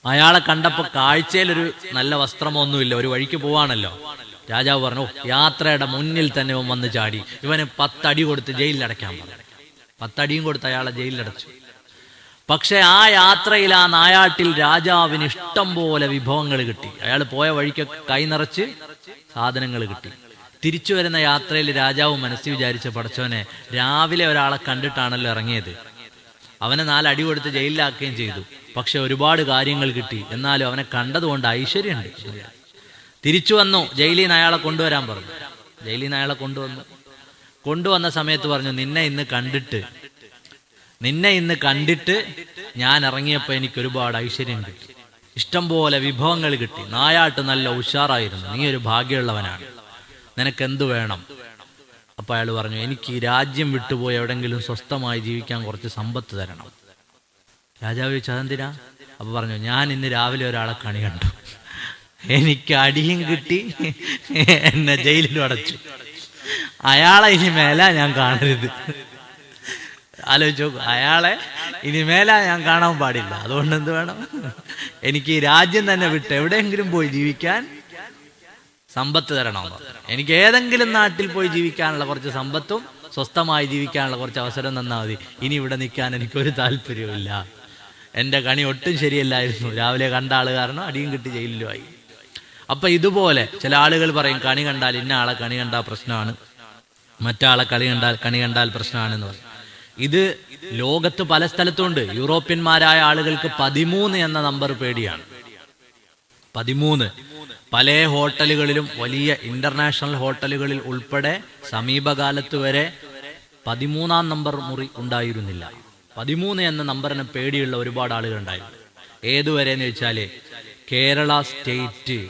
Speaker 1: അയാളെ കണ്ടപ്പോ കാഴ്ചയിലൊരു നല്ല വസ്ത്രമൊന്നുമില്ല, ഒരു വഴിക്ക് പോവാണല്ലോ. രാജാവ് പറഞ്ഞു, യാത്രയുടെ മുന്നിൽ തന്നെ ഇവൻ വന്ന് ചാടി, ഇവന് 10 അടി കൊടുത്ത് ജയിലിലടയ്ക്കാൻ പറഞ്ഞു. 10 അടിയും കൊടുത്ത് അയാളെ ജയിലിലടച്ചു. പക്ഷെ ആ യാത്രയിൽ, ആ നായാട്ടിൽ രാജാവിന് ഇഷ്ടം പോലെ വിഭവങ്ങൾ കിട്ടി. അയാൾ പോയ വഴിക്കൊക്കെ കൈ നിറച്ച് സാധനങ്ങൾ കിട്ടി. തിരിച്ചു വരുന്ന യാത്രയിൽ രാജാവ് മനസ്സിൽ വിചാരിച്ച, പടച്ചോനെ, രാവിലെ ഒരാളെ കണ്ടിട്ടാണല്ലോ ഇറങ്ങിയത്, അവനെ 4 അടി കൊടുത്ത് ജയിലിലാക്കുകയും ചെയ്തു, പക്ഷെ ഒരുപാട് കാര്യങ്ങൾ കിട്ടി, എന്നാലും അവനെ കണ്ടതുകൊണ്ട് ഐശ്വര്യമുണ്ട്. തിരിച്ചു വന്നു, ജയിലിൽ നിന്ന് അയാളെ കൊണ്ടുവരാൻ പറഞ്ഞു. ജയിലിൽ നിന്ന് അയാളെ കൊണ്ടുവന്ന സമയത്ത് പറഞ്ഞു, നിന്നെ ഇന്ന് കണ്ടിട്ട് ഞാൻ ഇറങ്ങിയപ്പോൾ എനിക്ക് ഒരുപാട് ഐശ്വര്യം കിട്ടി, ഇഷ്ടം പോലെ വിഭവങ്ങൾ കിട്ടി, നായാട്ട് നല്ല ഉഷാറായിരുന്നു, നീ ഒരു ഭാഗ്യമുള്ളവനാണ്, നിനക്കെന്തു വേണം? അപ്പൊ അയാൾ പറഞ്ഞു, എനിക്ക് ഈ രാജ്യം വിട്ടുപോയി എവിടെങ്കിലും സ്വസ്ഥമായി ജീവിക്കാൻ കുറച്ച് സമ്പത്ത് തരണം. രാജാവ് ചോദിച്ചു, അതെന്തിനാ? അപ്പൊ പറഞ്ഞു, ഞാൻ ഇന്ന് രാവിലെ ഒരാളെ കണി കണ്ടു, എനിക്ക് അടിയും കിട്ടി, എന്നെ ജയിലിൽ അടച്ചു, അയാളെ ഇനി മേല ഞാൻ കാണരുത്. ആലോചിച്ച് നോക്കൂ, അയാളെ ഇനി മേല ഞാൻ കാണാൻ പാടില്ല, അതുകൊണ്ട് എന്ത് വേണം? എനിക്ക് ഈ രാജ്യം തന്നെ വിട്ട് എവിടെയെങ്കിലും പോയി ജീവിക്കാൻ സമ്പത്ത് തരണമെന്ന്. എനിക്ക് ഏതെങ്കിലും നാട്ടിൽ പോയി ജീവിക്കാനുള്ള കുറച്ച് സമ്പത്തും സ്വസ്ഥമായി ജീവിക്കാനുള്ള കുറച്ച് അവസരം തന്നാൽ മതി. ഇനി ഇവിടെ നിൽക്കാൻ എനിക്കൊരു താല്പര്യമില്ല. എൻ്റെ കണി ഒട്ടും ശരിയല്ലായിരുന്നു, രാവിലെ കണ്ട ആള് കാരണം അടിയും കിട്ടി ജയിലിലുമായി. അപ്പൊ ഇതുപോലെ ചില ആളുകൾ പറയും, കണി കണ്ടാൽ ഇന്ന ആളെ കണി കണ്ടാൽ പ്രശ്നമാണ്, മറ്റാളെ കണി കണ്ടാൽ പ്രശ്നമാണെന്ന് പറയും. ഇത് ലോകത്ത് പല സ്ഥലത്തുണ്ട്. യൂറോപ്യന്മാരായ ആളുകൾക്ക് 13 എന്ന നമ്പർ പേടിയാണ്. 13 പല ഹോട്ടലുകളിലും, വലിയ ഇന്റർനാഷണൽ ഹോട്ടലുകളിൽ ഉൾപ്പെടെ സമീപകാലത്ത് വരെ 13-ാം നമ്പർ മുറി ഉണ്ടായിരുന്നില്ല. 13 എന്ന നമ്പറിന് പേടിയുള്ള ഒരുപാട് ആളുകൾ ഉണ്ടായിരുന്നു. ഏതുവരെ എന്ന് വെച്ചാല്, കേരള സ്റ്റേറ്റ്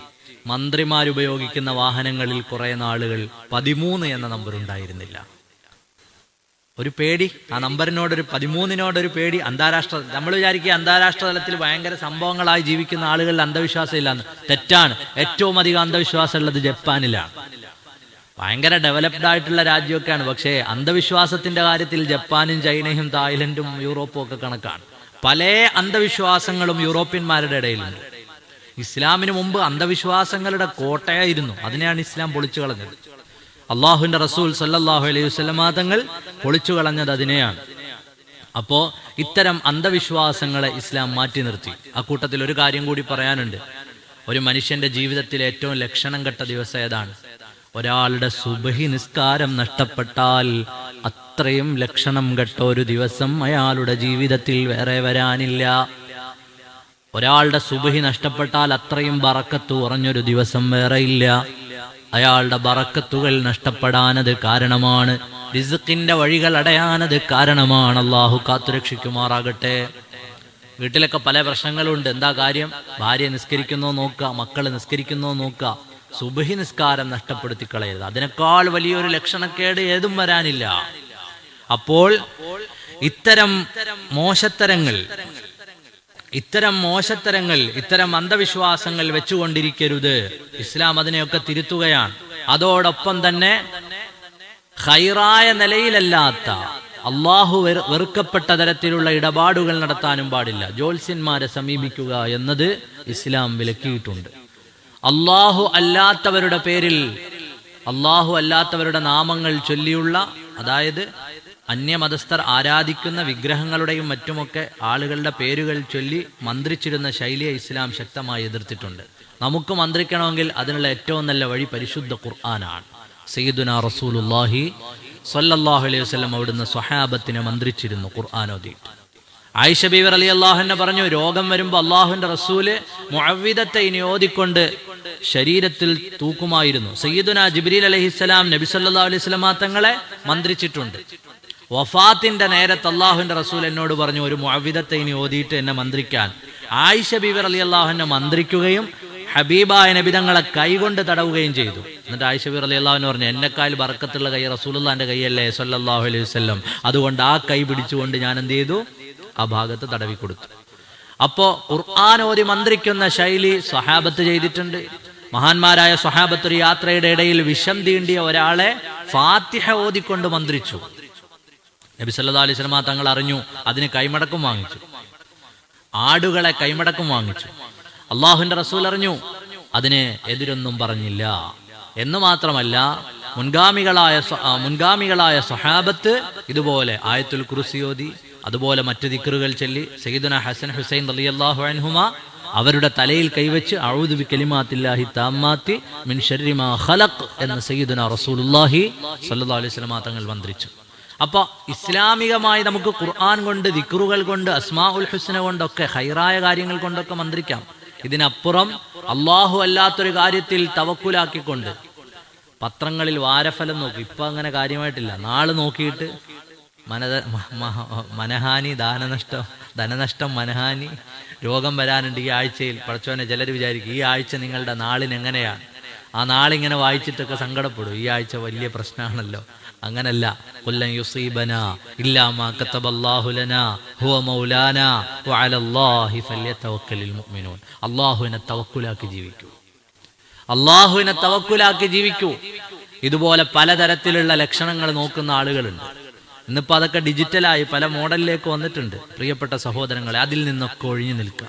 Speaker 1: മന്ത്രിമാരുപയോഗിക്കുന്ന വാഹനങ്ങളിൽ കുറെ നാളുകൾ 13 എന്ന നമ്പർ ഉണ്ടായിരുന്നില്ല. ഒരു പേടി, ആ നമ്പറിനോടൊരു 13-നോടൊരു പേടി. അന്താരാഷ്ട്ര, നമ്മൾ വിചാരിക്കുക അന്താരാഷ്ട്ര തലത്തിൽ ഭയങ്കര സംഭവങ്ങളായി ജീവിക്കുന്ന ആളുകളിൽ അന്ധവിശ്വാസം ഇല്ലാന്ന്. തെറ്റാണ്. ഏറ്റവും അധികം അന്ധവിശ്വാസം ഉള്ളത് ജപ്പാനിലാണ്. ഭയങ്കര ഡെവലപ്ഡ് ആയിട്ടുള്ള രാജ്യമൊക്കെയാണ്, പക്ഷേ അന്ധവിശ്വാസത്തിന്റെ കാര്യത്തിൽ ജപ്പാനും ചൈനയും തായ്ലൻഡും യൂറോപ്പും ഒക്കെ കണക്കാണ്. പല അന്ധവിശ്വാസങ്ങളും യൂറോപ്യന്മാരുടെ ഇടയിലുണ്ട്. ഇസ്ലാമിന് മുമ്പ് അന്ധവിശ്വാസങ്ങളുടെ കോട്ടയായിരുന്നു, അതിനെയാണ് ഇസ്ലാം പൊളിച്ചു കളഞ്ഞത്. അള്ളാഹുവിന്റെ റസൂൽ സല്ലല്ലാഹു അലൈഹി വസല്ലം തങ്ങൾ പൊളിച്ചു കളഞ്ഞത് അതിനെയാണ്. അപ്പോ ഇത്തരം അന്ധവിശ്വാസങ്ങളെ ഇസ്ലാം മാറ്റി നിർത്തി. അക്കൂട്ടത്തിൽ ഒരു കാര്യം കൂടി പറയാനുണ്ട്. ഒരു മനുഷ്യന്റെ ജീവിതത്തിൽ ഏറ്റവും ലക്ഷണം കെട്ട ദിവസം ഏതാണ്? ഒരാളുടെ സുബഹി നിസ്കാരം നഷ്ടപ്പെട്ടാൽ അത്രയും ലക്ഷണം കെട്ട ഒരു ദിവസം അയാളുടെ ജീവിതത്തിൽ വേറെ വരാനില്ല. ഒരാളുടെ സുബഹി നഷ്ടപ്പെട്ടാൽ അത്രയും ബറക്കത്ത് കുറഞ്ഞൊരു ദിവസം വേറെ ഇല്ല. അയാളുടെ ബറക്കത്തുകൾ നഷ്ടപ്പെടാനത് കാരണമാണ്, റിസ്ഖിന്റെ വഴികൾ അടയാനത് കാരണമാണ്. അല്ലാഹു കാത്തുരക്ഷിക്കുമാറാകട്ടെ. വീട്ടിലൊക്കെ പല പ്രശ്നങ്ങളുണ്ട്. എന്താ കാര്യം? ഭാര്യ നിസ്കരിക്കുന്നോ നോക്കുക, മക്കള് നിസ്കരിക്കുന്നോ നോക്കുക. സുബഹി നിസ്കാരം നഷ്ടപ്പെടുത്തി കളയരുത്. അതിനേക്കാൾ വലിയൊരു ലക്ഷണക്കേട് ഏതും വരാനില്ല. അപ്പോൾ ഇത്തരം മോശത്തരങ്ങൾ, ഇത്തരം അന്ധവിശ്വാസങ്ങൾ വെച്ചുകൊണ്ടിരിക്കരുത്. ഇസ്ലാം അതിനെയൊക്കെ തിരുത്തുകയാണ്. അതോടൊപ്പം തന്നെ ഖൈറായ നിലയിലല്ലാത്ത, അള്ളാഹു വെറുക്കപ്പെട്ട തരത്തിലുള്ള ഇടപാടുകൾ നടത്താനും പാടില്ല. ജ്യോത്സ്യന്മാരെ സമീപിക്കുക എന്നത് ഇസ്ലാം വിലക്കിയിട്ടുണ്ട്. അള്ളാഹു അല്ലാത്തവരുടെ പേരിൽ, അള്ളാഹു അല്ലാത്തവരുടെ നാമങ്ങൾ ചൊല്ലിയുള്ള, അതായത് അന്യമതസ്ഥർ ആരാധിക്കുന്ന വിഗ്രഹങ്ങളുടെയും മറ്റുമൊക്കെ ആളുകളുടെ പേരുകൾ ചൊല്ലി മന്ത്രിച്ചിരുന്ന ശൈലിയെ ഇസ്ലാം ശക്തമായി എതിർത്തിട്ടുണ്ട്. നമുക്ക് മന്ത്രിക്കണമെങ്കിൽ അതിനുള്ള ഏറ്റവും നല്ല വഴി പരിശുദ്ധ ഖുർആനാണ്. സയ്യിദുനാ റസൂലുള്ളാഹി സ്വല്ലല്ലാഹു അലൈഹി വസല്ലം അവിടുന്ന് സ്വഹാബത്തിനെ മന്ത്രിച്ചിരുന്നു ഖുർആൻ ഓതിയിട്ട്. ആയിഷ ബീവി റളിയല്ലാഹു അൻഹ പറഞ്ഞു, രോഗം വരുമ്പോൾ അള്ളാഹുവിന്റെ റസൂല് മുഅവ്വിദത്തെ ഇനി ഓതിക്കൊണ്ട് ശരീരത്തിൽ തൂക്കുമായിരുന്നു. സയ്യിദുനാ ജിബ്രീൽ അലൈഹിസ്സലാം നബി സല്ലല്ലാഹു അലൈഹി വസല്ലം തങ്ങളെ മന്ത്രിച്ചിട്ടുണ്ട്. വഫാത്തിന്റെ നേരത്ത് അള്ളാഹുവിന്റെ റസൂൽ എന്നോട് പറഞ്ഞു, ഒരു മുഅവ്വിദത്തെ ഇനി ഓതിയിട്ട് എന്നെ മന്ത്രിക്കാൻ. ആയിഷ ബീവി റളിയല്ലാഹു അൻഹ മന്ത്രിക്കുകയും ഹബീബായ നബി തങ്ങളെ കൈകൊണ്ട് തടവുകയും ചെയ്തു. എന്നിട്ട് ആയിഷ റളിയല്ലാഹു അൻഹ പറഞ്ഞു, എന്നെക്കാൾ ബർക്കത്തുള്ള കൈ റസൂലുള്ളാഹിന്റെ കൈയല്ലേ സ്വല്ലല്ലാഹു അലൈഹി വസല്ലം, അതുകൊണ്ട് ആ കൈ പിടിച്ചുകൊണ്ട് ഞാൻ എന്ത് ചെയ്തു, ആ ഭാഗത്ത് തടവി കൊടുത്തു. അപ്പോ ഖുർആൻ ഓതി മന്ത്രിക്കുന്ന ശൈലി സ്വഹാബത്ത് ചെയ്തിട്ടുണ്ട്. മഹാന്മാരായ സ്വഹാബത്ത് ഒരു യാത്രയുടെ ഇടയിൽ വിഷം തീണ്ടിയ ഒരാളെ ഫാത്തിഹ ഓതിക്കൊണ്ട് മന്ത്രിച്ചു. നബി സല്ലല്ലാഹു അലൈഹി വസല്ലം തങ്ങൾ അറിഞ്ഞു, അതിന് കൈമടക്കും വാങ്ങിച്ചു. ആടുകളെ കൈമടക്കും വാങ്ങിച്ചു. അള്ളാഹുവിന്റെ റസൂൽ അറിഞ്ഞു, അതിന് എതിരൊന്നും പറഞ്ഞില്ല. എന്ന് മാത്രമല്ല, മുൻഗാമികളായ സ്വഹാബത്ത് ഇതുപോലെ ആയത്തുൽ കുർസി ഓതി, അതുപോലെ മറ്റു ദിക്റുകൾ ചൊല്ലി, സയ്യിദുനാ ഹസൻ ഹുസൈൻ റളിയല്ലാഹു അൻഹുമ അവരുടെ തലയിൽ കൈവച്ച് അഊദു ബികലിമാത്തില്ലാഹി താമ്മാത്തി മിൻ ശർരി മാ ഖലഖ് എന്ന് സയ്യിദുനാ റസൂലുള്ളാഹി സ്വല്ലല്ലാഹു അലൈഹി വസല്ലം തങ്ങൾ മന്ത്രിച്ചു. അപ്പൊ ഇസ്ലാമികമായി നമുക്ക് ഖുർആൻ കൊണ്ട്, ദിക്റുകൾ കൊണ്ട്, അസ്മാഉൽ ഹുസ്ന കൊണ്ടൊക്കെ, ഖൈറായ കാര്യങ്ങൾ കൊണ്ടൊക്കെ മന്ത്രിക്കാം. ഇതിനപ്പുറം അള്ളാഹു അല്ലാത്തൊരു കാര്യത്തിൽ തവക്കുലാക്കിക്കൊണ്ട് പത്രങ്ങളിൽ വാരഫലം നോക്കി, ഇപ്പൊ അങ്ങനെ കാര്യമായിട്ടില്ല, നാള് നോക്കിയിട്ട് മനഹാനി, ധനനഷ്ടം, മനഹാനി, രോഗം വരാനുണ്ട് ഈ ആഴ്ചയിൽ, പടച്ചോനെ ചിലർ വിചാരിക്കും ഈ ആഴ്ച നിങ്ങളുടെ നാളിന് എങ്ങനെയാണ്, ആ നാളിങ്ങനെ വായിച്ചിട്ടൊക്കെ സങ്കടപ്പെടും, ഈ ആഴ്ച വലിയ പ്രശ്നമാണല്ലോ. അങ്ങനല്ല, ഖുല്ലൻ യുസീബനാ ഇല്ലാ മാ കതബല്ലാഹു ലനാ ഹുവ മൗലാനാ വഅലല്ലാഹി ഫല്യതവക്കലിൽ മുഅ്മിനൂൻ. അല്ലാഹുവിനെ തവക്കുലാക്കി ജീവിക്കൂ, അല്ലാഹുവിനെ തവക്കുലാക്കി ജീവിക്കൂ. ഇതുപോലെ പലതരത്തിലുള്ള ലക്ഷണങ്ങൾ നോക്കുന്ന ആളുകളുണ്ട്. ഇന്നിപ്പോ അതൊക്കെ ഡിജിറ്റലായി പല മോഡലിലേക്ക് വന്നിട്ടുണ്ട്. പ്രിയപ്പെട്ട സഹോദരങ്ങളെ, അതിൽ നിന്നൊക്കെ ഒഴിഞ്ഞു നിൽക്കുക.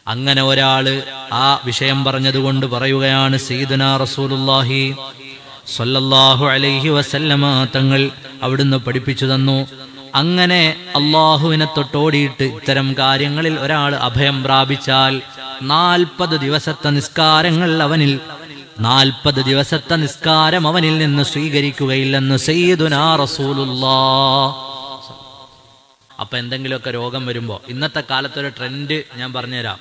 Speaker 1: അങ്ങനെ ഒരാള് ആ വിഷയം പറഞ്ഞതുകൊണ്ട് പറയുകയാണ്, സയ്യിദുനാ റസൂലുള്ളാഹി സ്വല്ലല്ലാഹു അലൈഹി വസല്ലമ തങ്ങൾ അവിടുന്ന് പഠിപ്പിച്ചു തന്നു, അങ്ങനെ അള്ളാഹുവിനെ തൊട്ടോടിയിട്ട് ഇത്തരം കാര്യങ്ങളിൽ ഒരാൾ അഭയം പ്രാപിച്ചാൽ 40 ദിവസത്തെ നിസ്കാരങ്ങൾ അവനിൽ 40 ദിവസത്തെ നിസ്കാരം അവനിൽ നിന്ന് സ്വീകരിക്കുകയില്ലെന്ന് സയ്യിദുനാ റസൂലുള്ളാഹ്. അപ്പൊ എന്തെങ്കിലുമൊക്കെ രോഗം വരുമ്പോ, ഇന്നത്തെ കാലത്തൊരു ട്രെൻഡ് ഞാൻ പറഞ്ഞുതരാം,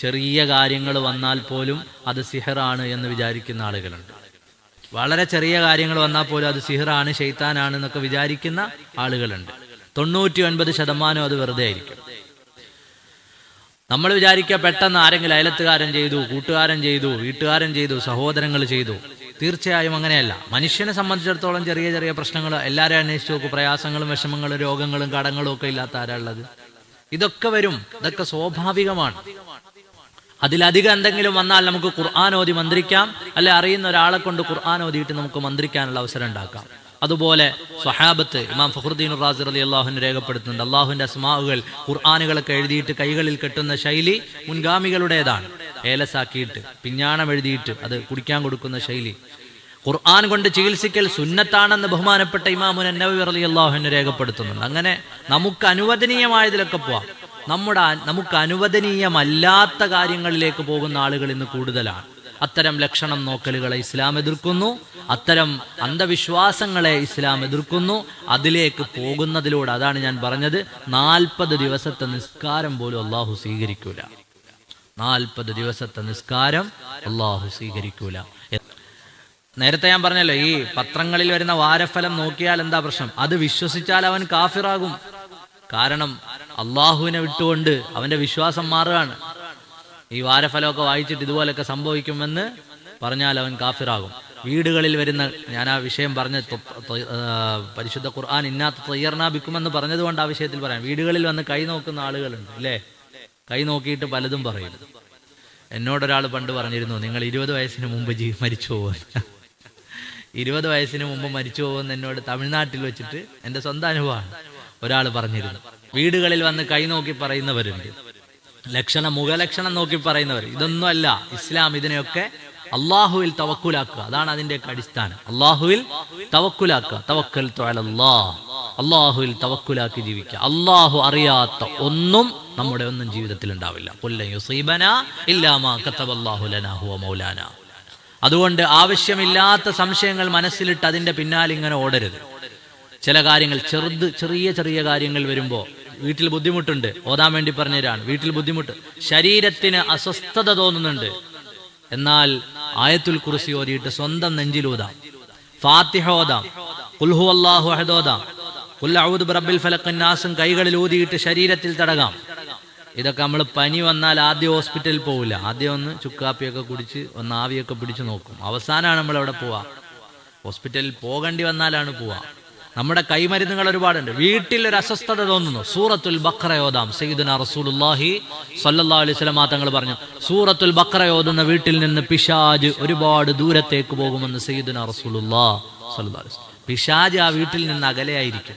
Speaker 1: ചെറിയ കാര്യങ്ങൾ വന്നാൽ പോലും അത് സിഹറാണ് എന്ന് വിചാരിക്കുന്ന ആളുകളുണ്ട്. വളരെ ചെറിയ കാര്യങ്ങൾ വന്നാൽ പോലും അത് സിഹറാണ്, ശൈത്താനാണ് എന്നൊക്കെ വിചാരിക്കുന്ന ആളുകളുണ്ട്. 99% അത് വെറുതെ ആയിരിക്കും. നമ്മൾ വിചാരിക്കുക പെട്ടെന്ന് ആരെങ്കിലും അയലത്തുകാരൻ ചെയ്തു, കൂട്ടുകാരൻ ചെയ്തു, വീട്ടുകാരൻ ചെയ്തു, സഹോദരങ്ങൾ ചെയ്തു. തീർച്ചയായും അങ്ങനെയല്ല. മനുഷ്യനെ സംബന്ധിച്ചിടത്തോളം ചെറിയ ചെറിയ പ്രശ്നങ്ങൾ എല്ലാവരും അന്വേഷിച്ച് നോക്കും. പ്രയാസങ്ങളും വിഷമങ്ങളും രോഗങ്ങളും കടങ്ങളും ഒക്കെ ഇല്ലാത്ത ആരാളുള്ളത്? ഇതൊക്കെ വരും, ഇതൊക്കെ സ്വാഭാവികമാണ്. അതിലധികം എന്തെങ്കിലും വന്നാൽ നമുക്ക് ഖുർആൻ ഓതി മന്ത്രിക്കാം, അല്ലെ അറിയുന്ന ഒരാളെ കൊണ്ട് ഖുർആൻ ഓതിയിട്ട് നമുക്ക് മന്ത്രിക്കാനുള്ള അവസരം ഉണ്ടാക്കാം. അതുപോലെ സ്വഹാബത്ത്, ഇമാം ഫഖ്റുദ്ദീൻ റാസി റളിയല്ലാഹു അൻഹു രേഖപ്പെടുത്തുന്നുണ്ട്, അള്ളാഹുവിന്റെ അസ്മാഉകൾ ഖുർആനുകളൊക്കെ എഴുതിയിട്ട് കൈകളിൽ കെട്ടുന്ന ശൈലി മുൻഗാമികളുടേതാണ്. ഏലസാക്കിയിട്ട് പിഞ്ഞാണം എഴുതിയിട്ട് അത് കുടിക്കാൻ കൊടുക്കുന്ന ശൈലി. ഖുർആൻ കൊണ്ട് ചികിത്സിക്കൽ സുന്നത്താണെന്ന് ബഹുമാനപ്പെട്ട ഇമാം നവവി റളിയല്ലാഹു അൻഹു രേഖപ്പെടുത്തുന്നുണ്ട്. അങ്ങനെ നമുക്ക് അനുവദനീയമായതിലൊക്കെ പോവാം. നമുക്ക് അനുവദനീയമല്ലാത്ത കാര്യങ്ങളിലേക്ക് പോകുന്ന ആളുകൾ ഇന്ന് കൂടുതലാണ്. അത്തരം ലക്ഷണം നോക്കലുകളെ ഇസ്ലാം എതിർക്കുന്നു, അത്തരം അന്ധവിശ്വാസങ്ങളെ ഇസ്ലാം എതിർക്കുന്നു. അതിലേക്ക് പോകുന്നതിലൂടെ, അതാണ് ഞാൻ പറഞ്ഞത്, 40 ദിവസത്തെ നിസ്കാരം പോലും അള്ളാഹു സ്വീകരിക്കൂല. 40 ദിവസത്തെ നിസ്കാരം അള്ളാഹു സ്വീകരിക്കൂല. നേരത്തെ ഞാൻ പറഞ്ഞല്ലോ, ഈ പത്രങ്ങളിൽ വരുന്ന വാരഫലം നോക്കിയാൽ എന്താ പ്രശ്നം? അത് വിശ്വസിച്ചാൽ അവൻ കാഫിറാകും. കാരണം അള്ളാഹുവിനെ വിട്ടുകൊണ്ട് അവന്റെ വിശ്വാസം മാറുകയാണ്. ഈ വാരഫലമൊക്കെ വായിച്ചിട്ട് ഇതുപോലൊക്കെ സംഭവിക്കുമെന്ന് പറഞ്ഞാൽ അവൻ കാഫിറാകും. വീടുകളിൽ വരുന്ന, ഞാൻ ആ വിഷയം പറഞ്ഞ പരിശുദ്ധ ഖുർആൻ ഇന്നാത്ത് തയ്യർനാ ബിക്കുമെന്ന് പറഞ്ഞതുകൊണ്ട് ആ വിഷയത്തിൽ പറയാം. വീടുകളിൽ വന്ന് കൈ നോക്കുന്ന ആളുകളുണ്ട്, അല്ലേ? കൈ നോക്കിയിട്ട് പലതും പറയും. എന്നോടൊരാൾ പണ്ട് പറഞ്ഞിരുന്നു, നിങ്ങൾ 20 വയസ്സിന് മുമ്പ് മരിച്ചു പോകുമെന്ന്. 20 വയസ്സിന് മുമ്പ് മരിച്ചു പോകുമെന്ന് എന്നോട് തമിഴ്നാട്ടിൽ വെച്ചിട്ട്, എൻ്റെ സ്വന്തം അനുഭവമാണ്, ഒരാൾ പറഞ്ഞിരുന്നു. വീടുകളിൽ വന്ന് കൈ നോക്കി പറയുന്നവരുണ്ട്, മുഖലക്ഷണം നോക്കി പറയുന്നവർ. ഇതൊന്നും അല്ല ഇസ്ലാം. ഇതിനെയൊക്കെ അള്ളാഹുവിൽ തവക്കുലാക്കുക, അതാണ് അതിന്റെയൊക്കെ അടിസ്ഥാനം. അള്ളാഹുവിൽ തവക്കുലാക്കുക, തവക്കൽതു അലല്ലാഹ്, അള്ളാഹുവിൽ തവക്കുലാക്കി ജീവിക്കുക. അള്ളാഹു അറിയാത്ത ഒന്നും നമ്മുടെ ഒന്നും ജീവിതത്തിൽ ഉണ്ടാവില്ല. ഖുല്ലൻ യുസീബനാ ഇല്ലാ മാ കതബല്ലാഹു ലനാ ഹുവ മൗലാനാ. അതുകൊണ്ട് ആവശ്യമില്ലാത്ത സംശയങ്ങൾ മനസ്സിലിട്ട് അതിന്റെ പിന്നാലെ ഇങ്ങനെ ഓടരുത്. ചില കാര്യങ്ങൾ, ചെറിയ ചെറിയ കാര്യങ്ങൾ വരുമ്പോൾ വീട്ടിൽ ബുദ്ധിമുട്ടുണ്ട്, ഓതാൻ വേണ്ടി പറഞ്ഞുതരാണ്. വീട്ടിൽ ബുദ്ധിമുട്ട്, ശരീരത്തിന് അസ്വസ്ഥത തോന്നുന്നുണ്ട്, എന്നാൽ ആയത്തുൽ കുർസി ഓതിയിട്ട് സ്വന്തം നെഞ്ചിലൂതാം, ഫാത്തിഹ ഓതാം, ഖുൽ ഹുവല്ലാഹു അഹദ് ഓതാം, ഖുൽ അഊദു ബിറബ്ബിൽ ഫലഖ് നാസും കൈകളിൽ ഊതിയിട്ട് ശരീരത്തിൽ തടകാം. ഇതൊക്കെ നമ്മൾ പനി വന്നാൽ ആദ്യം ഹോസ്പിറ്റലിൽ പോവില്ല, ആദ്യം ഒന്ന് ചുക്കാപ്പിയൊക്കെ കുടിച്ച് ഒന്ന് ആവിയൊക്കെ പിടിച്ച് നോക്കും, അവസാനമാണ് നമ്മളെവിടെ പോവാ, ഹോസ്പിറ്റലിൽ പോകേണ്ടി വന്നാലാണ് പോവാ. നമ്മുടെ കൈമരുന്നുകൾ ഒരുപാടുണ്ട്. വീട്ടിൽ ഒരു അസ്വസ്ഥത തോന്നുന്നു, സൂറത്തുൽ ബഖറ ഓതാം. സയ്യിദുനാ റസൂലുള്ളാഹി സ്വല്ലല്ലാഹു അലൈഹി വസല്ലം തങ്ങൾ പറഞ്ഞു, സൂറത്തുൽ ബഖറ ഓതുന്ന വീട്ടിൽ നിന്ന് പിശാജ് ഒരുപാട് ദൂരത്തേക്ക് പോകുമെന്ന് സയ്യിദുനാ റസൂലുള്ളാഹി സ്വല്ലല്ലാഹു അലൈഹി വസല്ലം. പിശാജ് ആ വീട്ടിൽ നിന്ന് അകലെയായിരിക്കും.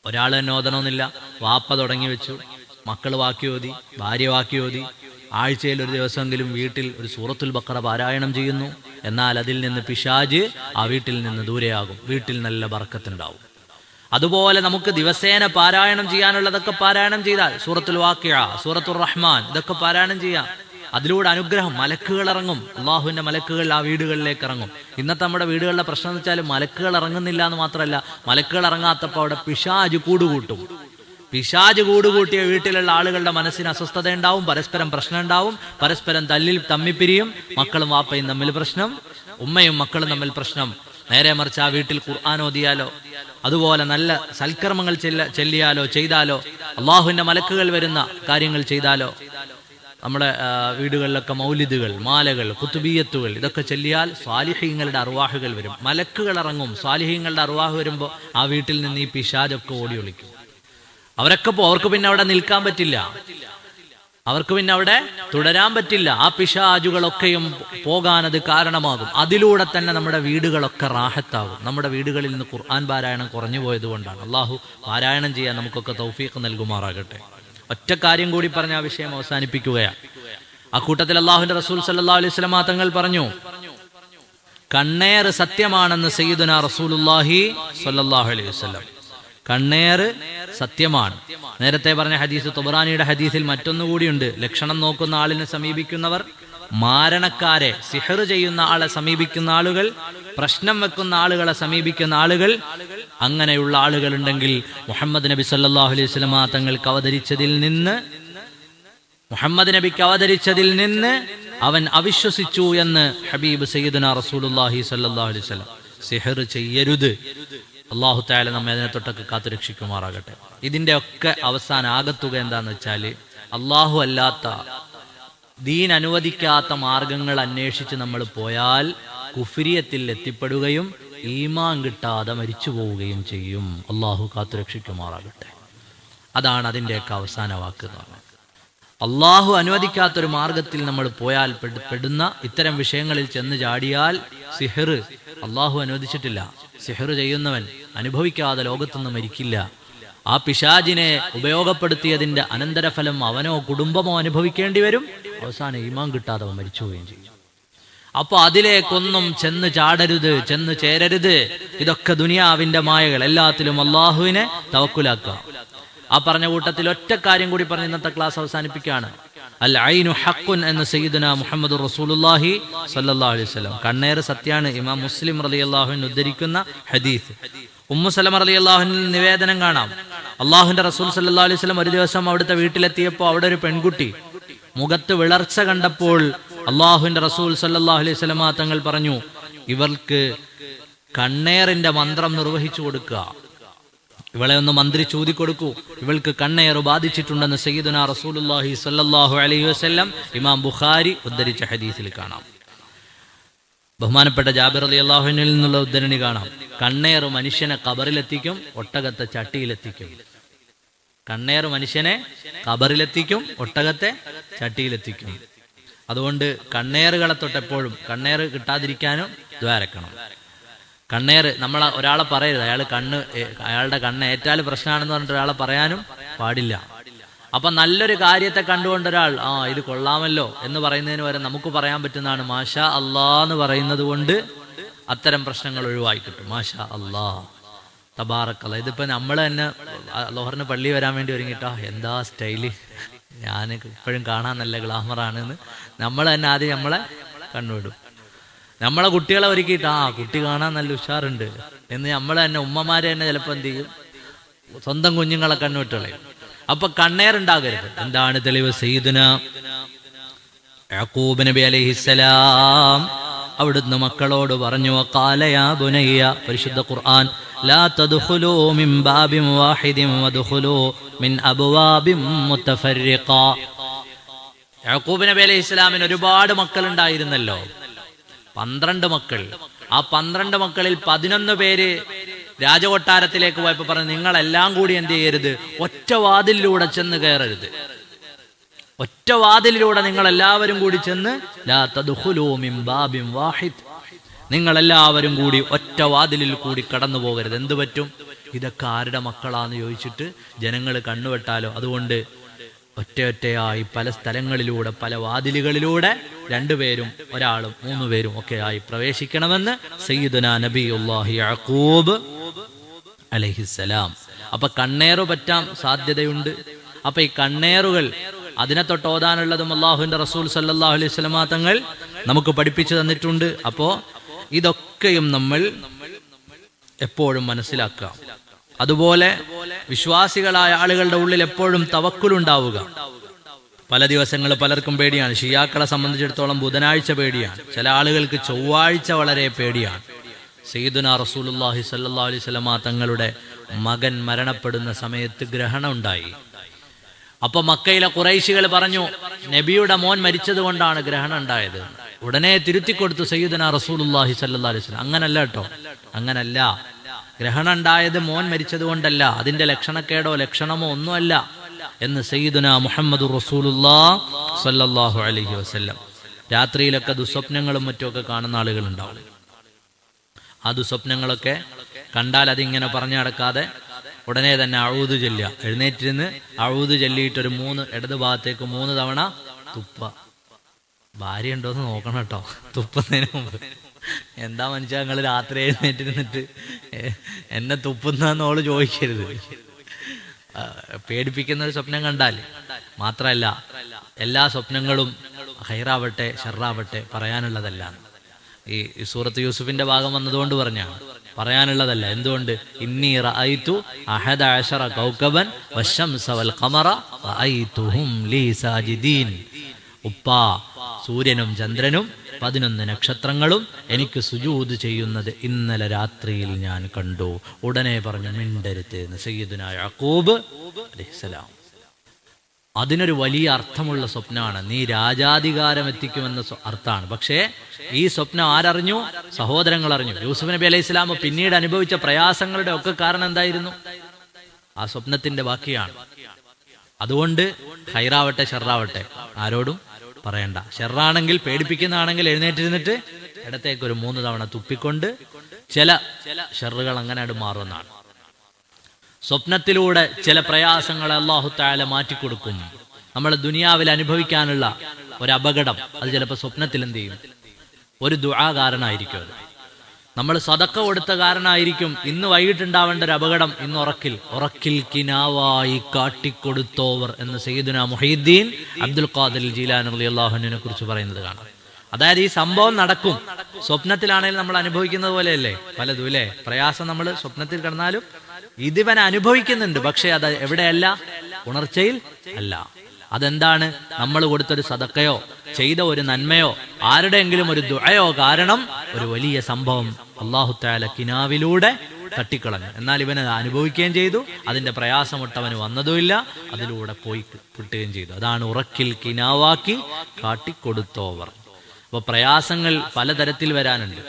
Speaker 1: ഒരാൾ തന്നെ ഓതണമെന്നില്ല, വാപ്പ തുടങ്ങി വെച്ചു, മക്കൾ വാക്കി ഓതി, ഭാര്യ വാക്കി ഓതി, ആഴ്ചയിൽ ഒരു ദിവസമെങ്കിലും വീട്ടിൽ ഒരു സൂറത്തുൽ ബഖറ പാരായണം ചെയ്യുന്നു. എന്നാൽ അതിൽ നിന്ന് പിശാജ് ആ വീട്ടിൽ നിന്ന് ദൂരെയാകും, വീട്ടിൽ നല്ല ബർക്കത്തുണ്ടാവും. അതുപോലെ നമുക്ക് ദിവസേന പാരായണം ചെയ്യാനുള്ളതൊക്കെ പാരായണം ചെയ്താൽ സൂറത്തുൽ വാഖിഅ, സൂറത്തുർ റഹ്മാൻ ഇതൊക്കെ പാരായണം ചെയ്യാം. അതിലൂടെ അനുഗ്രഹം, മലക്കുകൾ ഇറങ്ങും, അള്ളാഹുവിന്റെ മലക്കുകൾ ആ വീടുകളിലേക്ക് ഇറങ്ങും. ഇന്നത്തെ നമ്മുടെ വീടുകളിലെ പ്രശ്നം എന്ന് വെച്ചാൽ മലക്കുകൾ ഇറങ്ങുന്നില്ല എന്ന് മാത്രമല്ല, മലക്കുകൾ ഇറങ്ങാത്തപ്പോൾ അവിടെ പിശാജ് കൂടുകൂട്ടും. പിശാജ് കൂടുകൂട്ടിയ വീട്ടിലുള്ള ആളുകളുടെ മനസ്സിന് അസ്വസ്ഥത ഉണ്ടാവും, പരസ്പരം പ്രശ്നം ഉണ്ടാവും, പരസ്പരം തമ്മിപ്പിരിയും, മക്കളും വാപ്പയും തമ്മിൽ പ്രശ്നം, ഉമ്മയും മക്കളും തമ്മിൽ പ്രശ്നം. നേരെ മറിച്ച് ആ വീട്ടിൽ ഖുർആൻ ഓതിയാലോ, അതുപോലെ നല്ല സൽക്കർമ്മങ്ങൾ ചെല്ലിയാലോ ചെയ്താലോ, അള്ളാഹുവിന്റെ മലക്കുകൾ വരുന്ന കാര്യങ്ങൾ ചെയ്താലോ, നമ്മുടെ വീടുകളിലൊക്കെ മൗലിദുകൾ, മാലകൾ, കുത്തുബിയത്തുകൾ ഇതൊക്കെ ചെല്ലിയാൽ സ്വാലിഹീങ്ങളുടെ അർവാഹുകൾ വരും, മലക്കുകൾ ഇറങ്ങും. സ്വാലിഹീങ്ങളുടെ അർവാഹ് വരുമ്പോൾ ആ വീട്ടിൽ നിന്ന് ഈ പിശാചൊക്കെ ഓടി ഒളിക്കും. അവർക്ക് പിന്നെ അവിടെ നിൽക്കാൻ പറ്റില്ല, അവർക്ക് പിന്നെ അവിടെ തുടരാൻ പറ്റില്ല. ആ പിശാചുകളൊക്കെയും പോകാൻ അത് കാരണമാകും. അതിലൂടെ തന്നെ നമ്മുടെ വീടുകളൊക്കെ റാഹത്താകും. നമ്മുടെ വീടുകളിൽ നിന്ന് ഖുർആൻ പാരായണം കുറഞ്ഞു പോയത് കൊണ്ടാണ്. അള്ളാഹു പാരായണം ചെയ്യാൻ നമുക്കൊക്കെ തൗഫീഖ് നൽകുമാറാകട്ടെ. ഒറ്റ കാര്യം കൂടി പറഞ്ഞ ആ വിഷയം അവസാനിപ്പിക്കുകയാണ്. ആ കൂട്ടത്തിൽ അള്ളാഹുവിന്റെ റസൂൽ സല്ലല്ലാഹു അലൈഹി വസല്ലം തങ്ങൾ പറഞ്ഞു, കണ്ണേറ് സത്യമാണെന്ന് സയ്യിദുനാ റസൂലുള്ളാഹി സ്വല്ലല്ലാഹു അലൈഹി വസല്ലം. കണ്ണേറ് സത്യമാണ്. നേരത്തെ പറഞ്ഞ ഹദീസ് തൊബറാനിയുടെ ഹദീസിൽ മറ്റൊന്നുകൂടിയുണ്ട്. ലക്ഷണം നോക്കുന്ന ആളിനെ സമീപിക്കുന്നവർ, മാരണക്കാരെ, സിഹർ ചെയ്യുന്ന ആളെ സമീപിക്കുന്ന ആളുകൾ, പ്രശ്നം വെക്കുന്ന ആളുകളെ സമീപിക്കുന്ന ആളുകൾ, അങ്ങനെയുള്ള ആളുകൾ ഉണ്ടെങ്കിൽ മുഹമ്മദ് നബി സല്ലല്ലാഹു അലൈഹി വസല്ലം തങ്ങൾക്ക് മുഹമ്മദ് നബിക്ക് അവതരിച്ചതിൽ നിന്ന് അവൻ അവിശ്വസിച്ചു എന്ന് ഹബീബ് സയ്യിദുനാ റസൂലുള്ളാഹി സ്വല്ലല്ലാഹു അലൈഹി വസല്ലം. സിഹർ ചെയ്യരുത്. അല്ലാഹു തആല നമ്മെ അതിനെ തൊട്ടൊക്കെ കാത്തുരക്ഷിക്കുമാറാകട്ടെ. ഇതിന്റെ ഒക്കെ അവസാന ആകത്തുക എന്താന്ന് വെച്ചാൽ, അല്ലാഹു അല്ലാത്ത, ദീൻ അനുവദിക്കാത്ത മാർഗങ്ങൾ അന്വേഷിച്ച് നമ്മൾ പോയാൽ കുഫ്രിയത്തിൽ എത്തിപ്പെടുകയും ഈമാൻ കിട്ടാതെ മരിച്ചു പോവുകയും ചെയ്യും. അല്ലാഹു കാത്തുരക്ഷിക്കുമാറാകട്ടെ. അതാണ് അതിൻ്റെയൊക്കെ അവസാന വാക്ക് എന്ന് പറഞ്ഞത്. അള്ളാഹു അനുവദിക്കാത്തൊരു മാർഗത്തിൽ നമ്മൾ പോയാൽ പെടുന്ന ഇത്തരം വിഷയങ്ങളിൽ ചെന്ന് ചാടിയാൽ സിഹർ അള്ളാഹു അനുവദിച്ചിട്ടില്ല. സിഹർ ചെയ്യുന്നവൻ അനുഭവിക്കാതെ ലോകത്തുനിന്ന് മരിക്കില്ല. ആ പിശാചിനെ ഉപയോഗപ്പെടുത്തിയതിന്റെ അനന്തരഫലം അവനോ കുടുംബമോ അനുഭവിക്കേണ്ടി വരും. അവസാനം ഈമാൻ കിട്ടാതെ അവൻ മരിച്ചു പോവുകയും ചെയ്യും. അപ്പൊ അതിലേക്കൊന്നും ചെന്ന് ചാടരുത്, ചെന്ന് ചേരരുത്. ഇതൊക്കെ ദുനിയാവിന്റെ മായകൾ. എല്ലാത്തിലും അള്ളാഹുവിനെ തവക്കുലാക്കുക. ആ പറഞ്ഞ കൂട്ടത്തിൽ ഒറ്റ കാര്യം കൂടി പറഞ്ഞ് ഇന്നത്തെ ക്ലാസ് അവസാനിപ്പിക്കുകയാണ്. അൽ ഐനു ഹഖ്ഖുൻ എന്ന് സയ്യിദുനാ മുഹമ്മദ് റസൂലുള്ളാഹി സ്വല്ലല്ലാഹു അലൈഹി വസല്ലം. കണ്ണേറ് സത്യാണ്. ഇമാം മുസ്ലിം റളിയല്ലാഹു അൻഹു ഉദ്ധരിക്കുന്ന ഹദീസ്. ഉമ്മു സലമ റളിയല്ലാഹു അൻഹയിൽ നിവേദനം കാണാം. അള്ളാഹുവിന്റെ റസൂൽ സല്ലല്ലാഹു അലൈഹി വസല്ലം ഒരു ദിവസം അവിടുത്തെ വീട്ടിലെത്തിയപ്പോൾ അവിടെ ഒരു പെൺകുട്ടി മുഖത്ത് വിളർച്ച കണ്ടപ്പോൾ അള്ളാഹുവിന്റെ റസൂൽ സല്ലല്ലാഹു അലൈഹി വസല്ലം തങ്ങൾ പറഞ്ഞു, ഇവൾക്ക് കണ്ണേറിന്റെ മന്ത്രം നിർവഹിച്ചു കൊടുക്കുക, ഇവളെ ഒന്ന് മന്ത്രിച്ച് ഊതിക്കൊടുക്കൂ, ഇവൾക്ക് കണ്ണേറ് ബാധിച്ചിട്ടുണ്ടെന്ന് സയ്യിദുനാ റസൂലുള്ളാഹി സ്വല്ലല്ലാഹു അലൈഹി വസല്ലം ഇമാം ബുഖാരി ഉദ്ധരിച്ച ഹദീസിൽ കാണാം. ബഹുമാനപ്പെട്ട ജാബിർ റളിയല്ലാഹു അൻഹുവിൽ നിന്നുള്ള ഉദ്ധരണി കാണാം. കണ്ണേറ് മനുഷ്യനെ ഖബറിലെത്തിക്കും, ഒട്ടകത്തെ ചട്ടിയിലെത്തിക്കും. കണ്ണേറ് മനുഷ്യനെ ഖബറിലെത്തിക്കും, ഒട്ടകത്തെ ചട്ടിയിലെത്തിക്കും. അതുകൊണ്ട് കണ്ണേറുകളെ തൊട്ടെപ്പോഴും കണ്ണേറ് കിട്ടാതിരിക്കാനും ദ്വാരക്കണം. കണ്ണേറ് ഒരാളെ പറയരുത്, അയാളുടെ കണ്ണ് ഏറ്റാൽ പ്രശ്നമാണെന്ന് പറഞ്ഞിട്ട് ഒരാളെ പറയാനും പാടില്ല. അപ്പൊ നല്ലൊരു കാര്യത്തെ കണ്ടുകൊണ്ട് ഒരാൾ ഇത് കൊള്ളാമല്ലോ എന്ന് പറയുന്നതിന് വരെ നമുക്ക് പറയാൻ പറ്റുന്നതാണ് മാഷാ അല്ലാ എന്ന് പറയുന്നത് കൊണ്ട് അത്തരം പ്രശ്നങ്ങൾ ഒഴിവായി കിട്ടും. മാഷാ അല്ലാ, തബാറക്കല്ലാ. ഇതിപ്പോ നമ്മൾ തന്നെ ലോഹറിന് പള്ളി വരാൻ വേണ്ടി ഒരുങ്ങിട്ടോ, എന്താ സ്റ്റൈല്, ഞാൻ ഇപ്പോഴും കാണാൻ നല്ല ഗ്ലാമറാണെന്ന് നമ്മൾ തന്നെ ആദ്യം നമ്മളെ കണ്ടുവിടും. നമ്മളെ കുട്ടികളെ ഒരുക്കിയിട്ട് കുട്ടി കാണാൻ നല്ല ഉഷാറുണ്ട് എന്ന് നമ്മൾ തന്നെ, ഉമ്മമാരെ തന്നെ ചിലപ്പോൾ എന്ത് ചെയ്യും, സ്വന്തം കുഞ്ഞുങ്ങളെ കണ്ണുവിട്ടുകളയും. അപ്പൊ കണ്ണേറുണ്ടാകരുത്. എന്താണ് തെളിവ്? സയ്യിദുനാ യഅഖൂബ് നബി അലൈഹിസ്സലാം അവിടുന്ന് മക്കളോട് പറഞ്ഞു, ഖാല യാ ബുനയ്യ, പരിശുദ്ധ ഖുർആൻ, ലാ തദ്ഖുലൂ മിൻ ബാബിൻ വാഹിദിൻ വദ്ഖുലൂ മിൻ അബ്വാബിൻ മുതഫർരിഖ. യാക്കൂബ് നബി അലൈഹി ഇസ്ലാമിന് ഒരുപാട് മക്കൾ ഉണ്ടായിരുന്നല്ലോ, 12 മക്കൾ. ആ 12 മക്കളിൽ 11 പേര് രാജകൊട്ടാരത്തിലേക്ക് പോയപ്പോൾ പറഞ്ഞു, നിങ്ങളെല്ലാം കൂടി എന്ത് ചെയ്യരുത്, ഒറ്റ വാതിലിലൂടെ ചെന്ന് കയറരുത്. ഒറ്റ വാതിലിലൂടെ നിങ്ങൾ എല്ലാവരും കൂടി ചെന്ന്, ലാ തദ്ഖുലൂ മിൻ ബാബിൻ വാഹിദ്, നിങ്ങളെല്ലാവരും കൂടി ഒറ്റ വാതിലിൽ കൂടി കടന്നു പോകരുത്. എന്ത് പറ്റും? ഇതൊക്കെ ആരുടെ മക്കളാന്ന് ചോദിച്ചിട്ട് ജനങ്ങൾ കണ്ണുവെട്ടാലോ. അതുകൊണ്ട് ഒറ്റയൊറ്റയായി പല സ്ഥലങ്ങളിലൂടെ, പല വാതിലുകളിലൂടെ 2 പേരും ഒരാളും 3 പേരും ഒക്കെ ആയി പ്രവേശിക്കണമെന്ന് സയ്യിദുനാ നബിയുല്ലാഹി യാക്കൂബ് അലൈഹിസ്സലാം. അപ്പൊ കണ്ണേറ് പറ്റാൻ സാധ്യതയുണ്ട്. അപ്പൊ ഈ കണ്ണേറുകൾ, അതിനെ തൊട്ട് ഓതാനുള്ളതും അള്ളാഹുവിന്റെ റസൂൽ സല്ലല്ലാഹു അലൈഹി വസല്ലമ തങ്ങൾ നമുക്ക് പഠിപ്പിച്ചു തന്നിട്ടുണ്ട്. അപ്പോ ഇതൊക്കെയും നമ്മൾ എപ്പോഴും മനസ്സിലാക്കുക. അതുപോലെ വിശ്വാസികളായ ആളുകളുടെ ഉള്ളിൽ എപ്പോഴും തവക്കുലുണ്ടാവുക. പല ദിവസങ്ങൾ പലർക്കും പേടിയാണ്. ഷിയാക്കളെ സംബന്ധിച്ചിടത്തോളം ബുധനാഴ്ച പേടിയാണ്, ചില ആളുകൾക്ക് ചൊവ്വാഴ്ച വളരെ പേടിയാണ്. സയ്യിദുനാ റസൂലുള്ളാഹി സ്വല്ലല്ലാഹു അലൈഹി വസല്ലമ തങ്ങളുടെ മകൻ മരണപ്പെടുന്ന സമയത്ത് ഗ്രഹണം ഉണ്ടായി. അപ്പൊ മക്കയിലെ ഖുറൈശികൾ പറഞ്ഞു, നബിയുടെ മോൻ മരിച്ചത് കൊണ്ടാണ് ഗ്രഹണം ഉണ്ടായത്. ഉടനെ തിരുത്തിക്കൊടുത്തു സയ്യിദുനാ റസൂലുള്ളാഹി സ്വല്ലല്ലാഹു അലൈഹി വസല്ലം. അങ്ങനല്ല കേട്ടോ, അങ്ങനല്ല. ഗ്രഹണം ഉണ്ടായത് മോൻ മരിച്ചത് കൊണ്ടല്ല, അതിന്റെ ലക്ഷണക്കേടോ ലക്ഷണമോ ഒന്നുമല്ല എന്ന് സയ്യിദുനാ മുഹമ്മദുർ റസൂലുള്ളാഹി സ്വല്ലല്ലാഹു അലൈഹി വസല്ലം. രാത്രിയിലൊക്കെ ദുസ്വപ്നങ്ങളും മറ്റുമൊക്കെ കാണുന്ന ആളുകളുണ്ടാവും. ആ ദുസ്വപ്നങ്ങളൊക്കെ കണ്ടാൽ അതിങ്ങനെ പറഞ്ഞു നടക്കാതെ ഉടനെ തന്നെ അഊദു ചൊല്ലുക. എഴുന്നേറ്റിരുന്ന് അഊദു ചൊല്ലിയിട്ടൊരു 3 ഇടത് ഭാഗത്തേക്ക് 3 തവണ തുപ്പ. ഭാര്യ ഉണ്ടോന്ന് നോക്കണം കേട്ടോ തുപ്പുന്നതിന് മുമ്പ്. എന്താ മനുഷ്യ നിങ്ങൾ രാത്രി എഴുന്നേറ്റിരുന്നിട്ട് എന്നെ തുപ്പുന്നോള് ചോദിക്കരുത്. പേടിപ്പിക്കുന്ന ഒരു സ്വപ്നം കണ്ടാൽ മാത്രമല്ല, എല്ലാ സ്വപ്നങ്ങളും ഖൈറാവട്ടെ ഷർറാവട്ടെ പറയാനുള്ളതല്ല. ഈ സൂറത്ത് യൂസുഫിന്റെ ഭാഗം വന്നതുകൊണ്ട് പറഞ്ഞാണ്, പറയാനുള്ളതല്ല. എന്തുകൊണ്ട്? ഇന്നി റഅയ്തു 11 കൗകബൻ വശംസ വൽ ഖമറ റഅയ്തുഹും ലീ സാജിദീൻ. ഉപ്പാ, സൂര്യനും ചന്ദ്രനും 11 നക്ഷത്രങ്ങളും എനിക്ക് സുജൂദ് ചെയ്യുന്നത് ഇന്നലെ രാത്രിയിൽ ഞാൻ കണ്ടു. ഉടനെ പറഞ്ഞു, മിണ്ടരുത് എന്ന് സയ്യിദുനാ യാക്കൂബ് അലൈഹിസ്സലാം. അതിനൊരു വലിയ അർത്ഥമുള്ള സ്വപ്നമാണ്. നീ രാജാധികാരം എത്തിക്കുമെന്ന അർത്ഥമാണ്. പക്ഷേ ഈ സ്വപ്നം ആരറിഞ്ഞു? സഹോദരങ്ങൾ അറിഞ്ഞു. യൂസുഫ് നബി അലൈഹി സ്വലാം പിന്നീട് അനുഭവിച്ച പ്രയാസങ്ങളുടെ ഒക്കെ കാരണം എന്തായിരുന്നു? ആ സ്വപ്നത്തിന്റെ ബാക്കിയാണ്. അതുകൊണ്ട് ഖൈറാവട്ടെ ഷർറാവട്ടെ ആരോടും പറയണ്ട. ഷെറാണെങ്കിൽ, പേടിപ്പിക്കുന്നതാണെങ്കിൽ എഴുന്നേറ്റിരുന്നിട്ട് ഇടത്തേക്ക് ഒരു 3 തവണ തുപ്പിക്കൊണ്ട് ചില ഷെറുകൾ അങ്ങനെ മാറുന്നതാണ്. സ്വപ്നത്തിലൂടെ ചില പ്രയാസങ്ങളെ അല്ലാഹു തആല മാറ്റിക്കൊടുക്കും. നമ്മൾ ദുനിയാവിൽ അനുഭവിക്കാനുള്ള ഒരു അപകടം അത് ചിലപ്പോൾ സ്വപ്നത്തിൽ എന്ത് ചെയ്യും? ഒരു ദുആ കാരണമായിരിക്കും. അത് നമ്മൾ സദക്ക കൊടുത്ത കാരണമായിരിക്കും. ഇന്ന് വൈകിട്ടുണ്ടാവേണ്ട ഒരു അപകടം ഇന്ന് ഉറക്കിൽ കിനാവായി കാട്ടിക്കൊടുത്തോവർ എന്ന് സയ്യിദുനാ മുഹീദ്ദീൻ അബ്ദുൽ ഖാദിർ ജീലാനി റളിയല്ലാഹു അൻഹുവിനെ കുറിച്ച് പറയുന്നത് കാണാം. അതായത് ഈ സംഭവം നടക്കും. സ്വപ്നത്തിലാണെങ്കിലും നമ്മൾ അനുഭവിക്കുന്നത് പോലെയല്ലേ പലതും അല്ലേ? പ്രയാസം നമ്മൾ സ്വപ്നത്തിൽ കിടന്നാലും ഇതിവൻ അനുഭവിക്കുന്നുണ്ട്. പക്ഷെ അത് എവിടെയല്ല? ഉണർച്ചയിൽ അല്ല. അതെന്താണ്? നമ്മൾ കൊടുത്തൊരു സദക്കയോ ചെയ്ത ഒരു നന്മയോ ആരുടെയെങ്കിലും ഒരു ദുആയോ കാരണം ഒരു വലിയ സംഭവം അല്ലാഹു തആല കിനാവിലൂടെ തട്ടിക്കളഞ്ഞു. എന്നാൽ ഇവന് അനുഭവിക്കുകയും ചെയ്തു, അതിന്റെ പ്രയാസമൊട്ടവന് വന്നതുമില്ല, അതിലൂടെ പോയി കിട്ടുകയും ചെയ്തു. അതാണ് ഉറക്കിൽ കിനാവാക്കി കാട്ടിക്കൊടുത്തോവർ. അപ്പൊ പ്രയാസങ്ങൾ പലതരത്തിൽ വരാനുണ്ട്.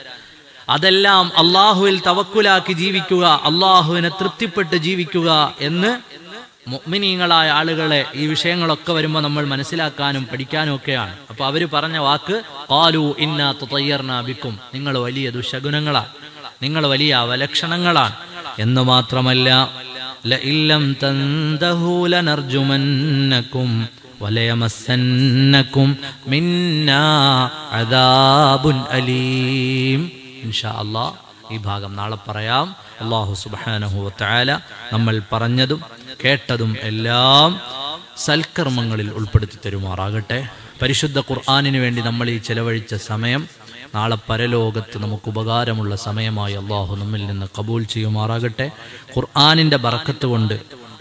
Speaker 1: അതെല്ലാം അള്ളാഹുവിൽ തവക്കുലാക്കി ജീവിക്കുക, അള്ളാഹുവിനെ തൃപ്തിപ്പെട്ട് ജീവിക്കുക എന്ന് മുഅ്മിനീങ്ങളായ ആളുകളെ ഈ വിഷയങ്ങളൊക്കെ വരുമ്പോൾ നമ്മൾ മനസ്സിലാക്കാനും പഠിക്കാനും ഒക്കെയാണ്. അപ്പൊ അവര് പറഞ്ഞ വാക്ക് ഖാലു ഇന്നാ തതയ്യർനാ ബിക്കും, നിങ്ങൾ വലിയ ദുശഗുണങ്ങളാണ്, നിങ്ങൾ വലിയ അവലക്ഷണങ്ങളാണ് എന്ന് മാത്രമല്ല ലഇല്ലം തന്തഹു ലനർജുമന്നകും വലയമസ്സന്നകും മിന്നാ അദാബുൻ അലീം. ഇൻഷാ അല്ലാഹ് ഈ ഭാഗം നാളെ പറയാം. അല്ലാഹു സുബ്ഹാനഹു വ തആല നമ്മൾ പറഞ്ഞതും കേട്ടതും എല്ലാം സൽക്കർമ്മങ്ങളിൽ ഉൾപ്പെടുത്തി തരുമാറാകട്ടെ. പരിശുദ്ധ ഖുർആനിന് വേണ്ടി നമ്മൾ ഈ ചെലവഴിച്ച സമയം നാളെ പരലോകത്ത് നമുക്ക് ഉപകാരമുള്ള സമയമായി അള്ളാഹു നമ്മിൽ നിന്ന് കബൂൽ ചെയ്യുമാറാകട്ടെ. ഖുർആനിൻ്റെ ബറക്കത്ത് കൊണ്ട്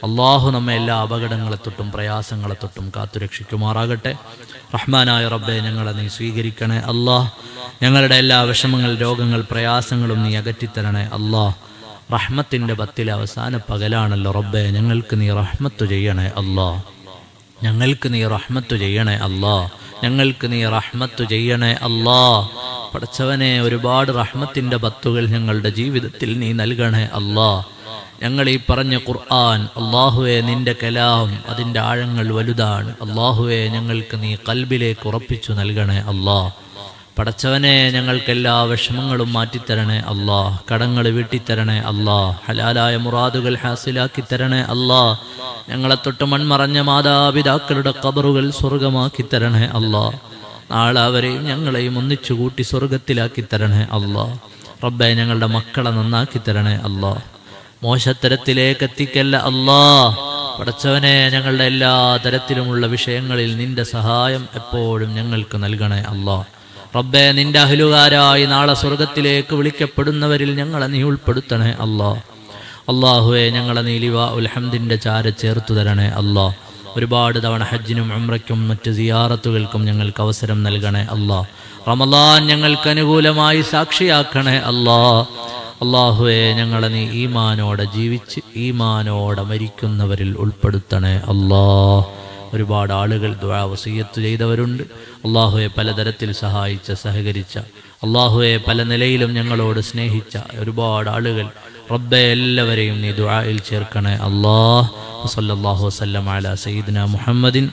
Speaker 1: അള്ളാഹു നമ്മെ എല്ലാ അപകടങ്ങളെ തൊട്ടും പ്രയാസങ്ങളെ തൊട്ടും കാത്തുരക്ഷിക്കുമാറാകട്ടെ. റഹ്മാനായ റബ്ബെ, ഞങ്ങളെ നീ സ്വീകരിക്കണേ അല്ലാഹ്. ഞങ്ങളുടെ എല്ലാ വിഷമങ്ങൾ, രോഗങ്ങൾ, പ്രയാസങ്ങളും നീ അകറ്റിത്തരണേ അല്ലാഹ്. റഹ്മത്തിൻ്റെ 10 അവസാന പകലാണല്ലോ റബ്ബെ, ഞങ്ങൾക്ക് നീ റഹ്മത്ത് ചെയ്യണേ അല്ലാഹ്. ഞങ്ങൾക്ക് നീ റഹ്മത്ത് ചെയ്യണേ അല്ലാഹ്. ഞങ്ങൾക്ക് നീ റഹ്മത്ത് ചെയ്യണേ അല്ലാഹ്. പടച്ചവനെ, ഒരുപാട് റഹ്മത്തിൻ്റെ 10 ഞങ്ങളുടെ ജീവിതത്തിൽ നീ നൽകണേ അല്ലാഹ്. ഞങ്ങൾ ഈ പറഞ്ഞ ഖുർആൻ അല്ലാഹുവേ, നിന്റെ കലാം, അതിൻ്റെ ആഴങ്ങൾ വലുതാണ് അല്ലാഹുവേ. ഞങ്ങൾക്ക് നീ ഖൽബിലേക്ക് ഉറപ്പിച്ചു നൽകണേ അല്ലാഹ്. പടച്ചവനെ, ഞങ്ങൾക്കെല്ലാ വിഷമങ്ങളും മാറ്റിത്തരണേ അല്ലാഹ്. കടങ്ങൾ വീട്ടിത്തരണേ അല്ലാഹ്. ഹലാലായ മുറാദുകൾ ഹാസിലാക്കി തരണേ അല്ലാഹ്. ഞങ്ങളെ തൊട്ട് മൺമറഞ്ഞ മാതാപിതാക്കളുടെ ഖബറുകൾ സ്വർഗമാക്കി തരണേ അല്ലാഹ്. നാളെ അവരെയും ഞങ്ങളെയും ഒന്നിച്ചു കൂട്ടി സ്വർഗത്തിലാക്കി തരണേ അല്ലാഹ്. റബ്ബേ, ഞങ്ങളുടെ മക്കളെ നന്നാക്കി തരണേ അല്ലാഹ്. മോശത്തരത്തിലേക്ക് എത്തിക്കല്ല അല്ലാഹ്. പടച്ചവനെ, ഞങ്ങളുടെ എല്ലാ തരത്തിലുമുള്ള വിഷയങ്ങളിൽ നിന്റെ സഹായം എപ്പോഴും ഞങ്ങൾക്ക് നൽകണേ അല്ലാഹ്. റബ്ബേ, നിന്റെ അഹ്ലുകാരായി നാളെ സ്വർഗത്തിലേക്ക് വിളിക്കപ്പെടുന്നവരിൽ ഞങ്ങളെ നീ ഉൾപ്പെടുത്തണേ അല്ലാഹ്. അല്ലാഹുവേ, ഞങ്ങളെ നീ ലിവാഉൽ ഹംദിന്റെ ചാര ചേർത്തു തരണേ അല്ലാഹ്. ഒരുപാട് തവണ ഹജ്ജിനും ഉംറയ്ക്കും മറ്റ് സിയാറത്തുകൾക്കും ഞങ്ങൾക്ക് അവസരം നൽകണേ അല്ലാഹ്. റമളാൻ ഞങ്ങൾക്ക് അനുകൂലമായി സാക്ഷിയാക്കണേ അല്ലാഹ്. അല്ലാഹുവേ, ഞങ്ങളെ നീ ഈമാനോടെ ജീവിച്ച് ഈമാനോടെ മരിക്കുന്നവരിൽ ഉൾപ്പെടുത്തണേ അല്ലാഹ്. ഒരുപാട് ആളുകൾ ദുആ വസിയ്യത്ത് ചെയ്തവരുണ്ട്. അല്ലാഹുവേ, പലതരത്തിൽ സഹായിച്ച, സഹകരിച്ച, അല്ലാഹുവേ, പല നിലയിലും ഞങ്ങളോട് സ്നേഹിച്ച ഒരുപാട് ആളുകൾ റബ്ബേ, എല്ലാവരെയും നീ ദുആയിൽ ചേർക്കണേ അല്ലാഹ്. വസല്ലല്ലാഹു വസല്ലമ അലാ സയ്യിദിനാ മുഹമ്മദിൻ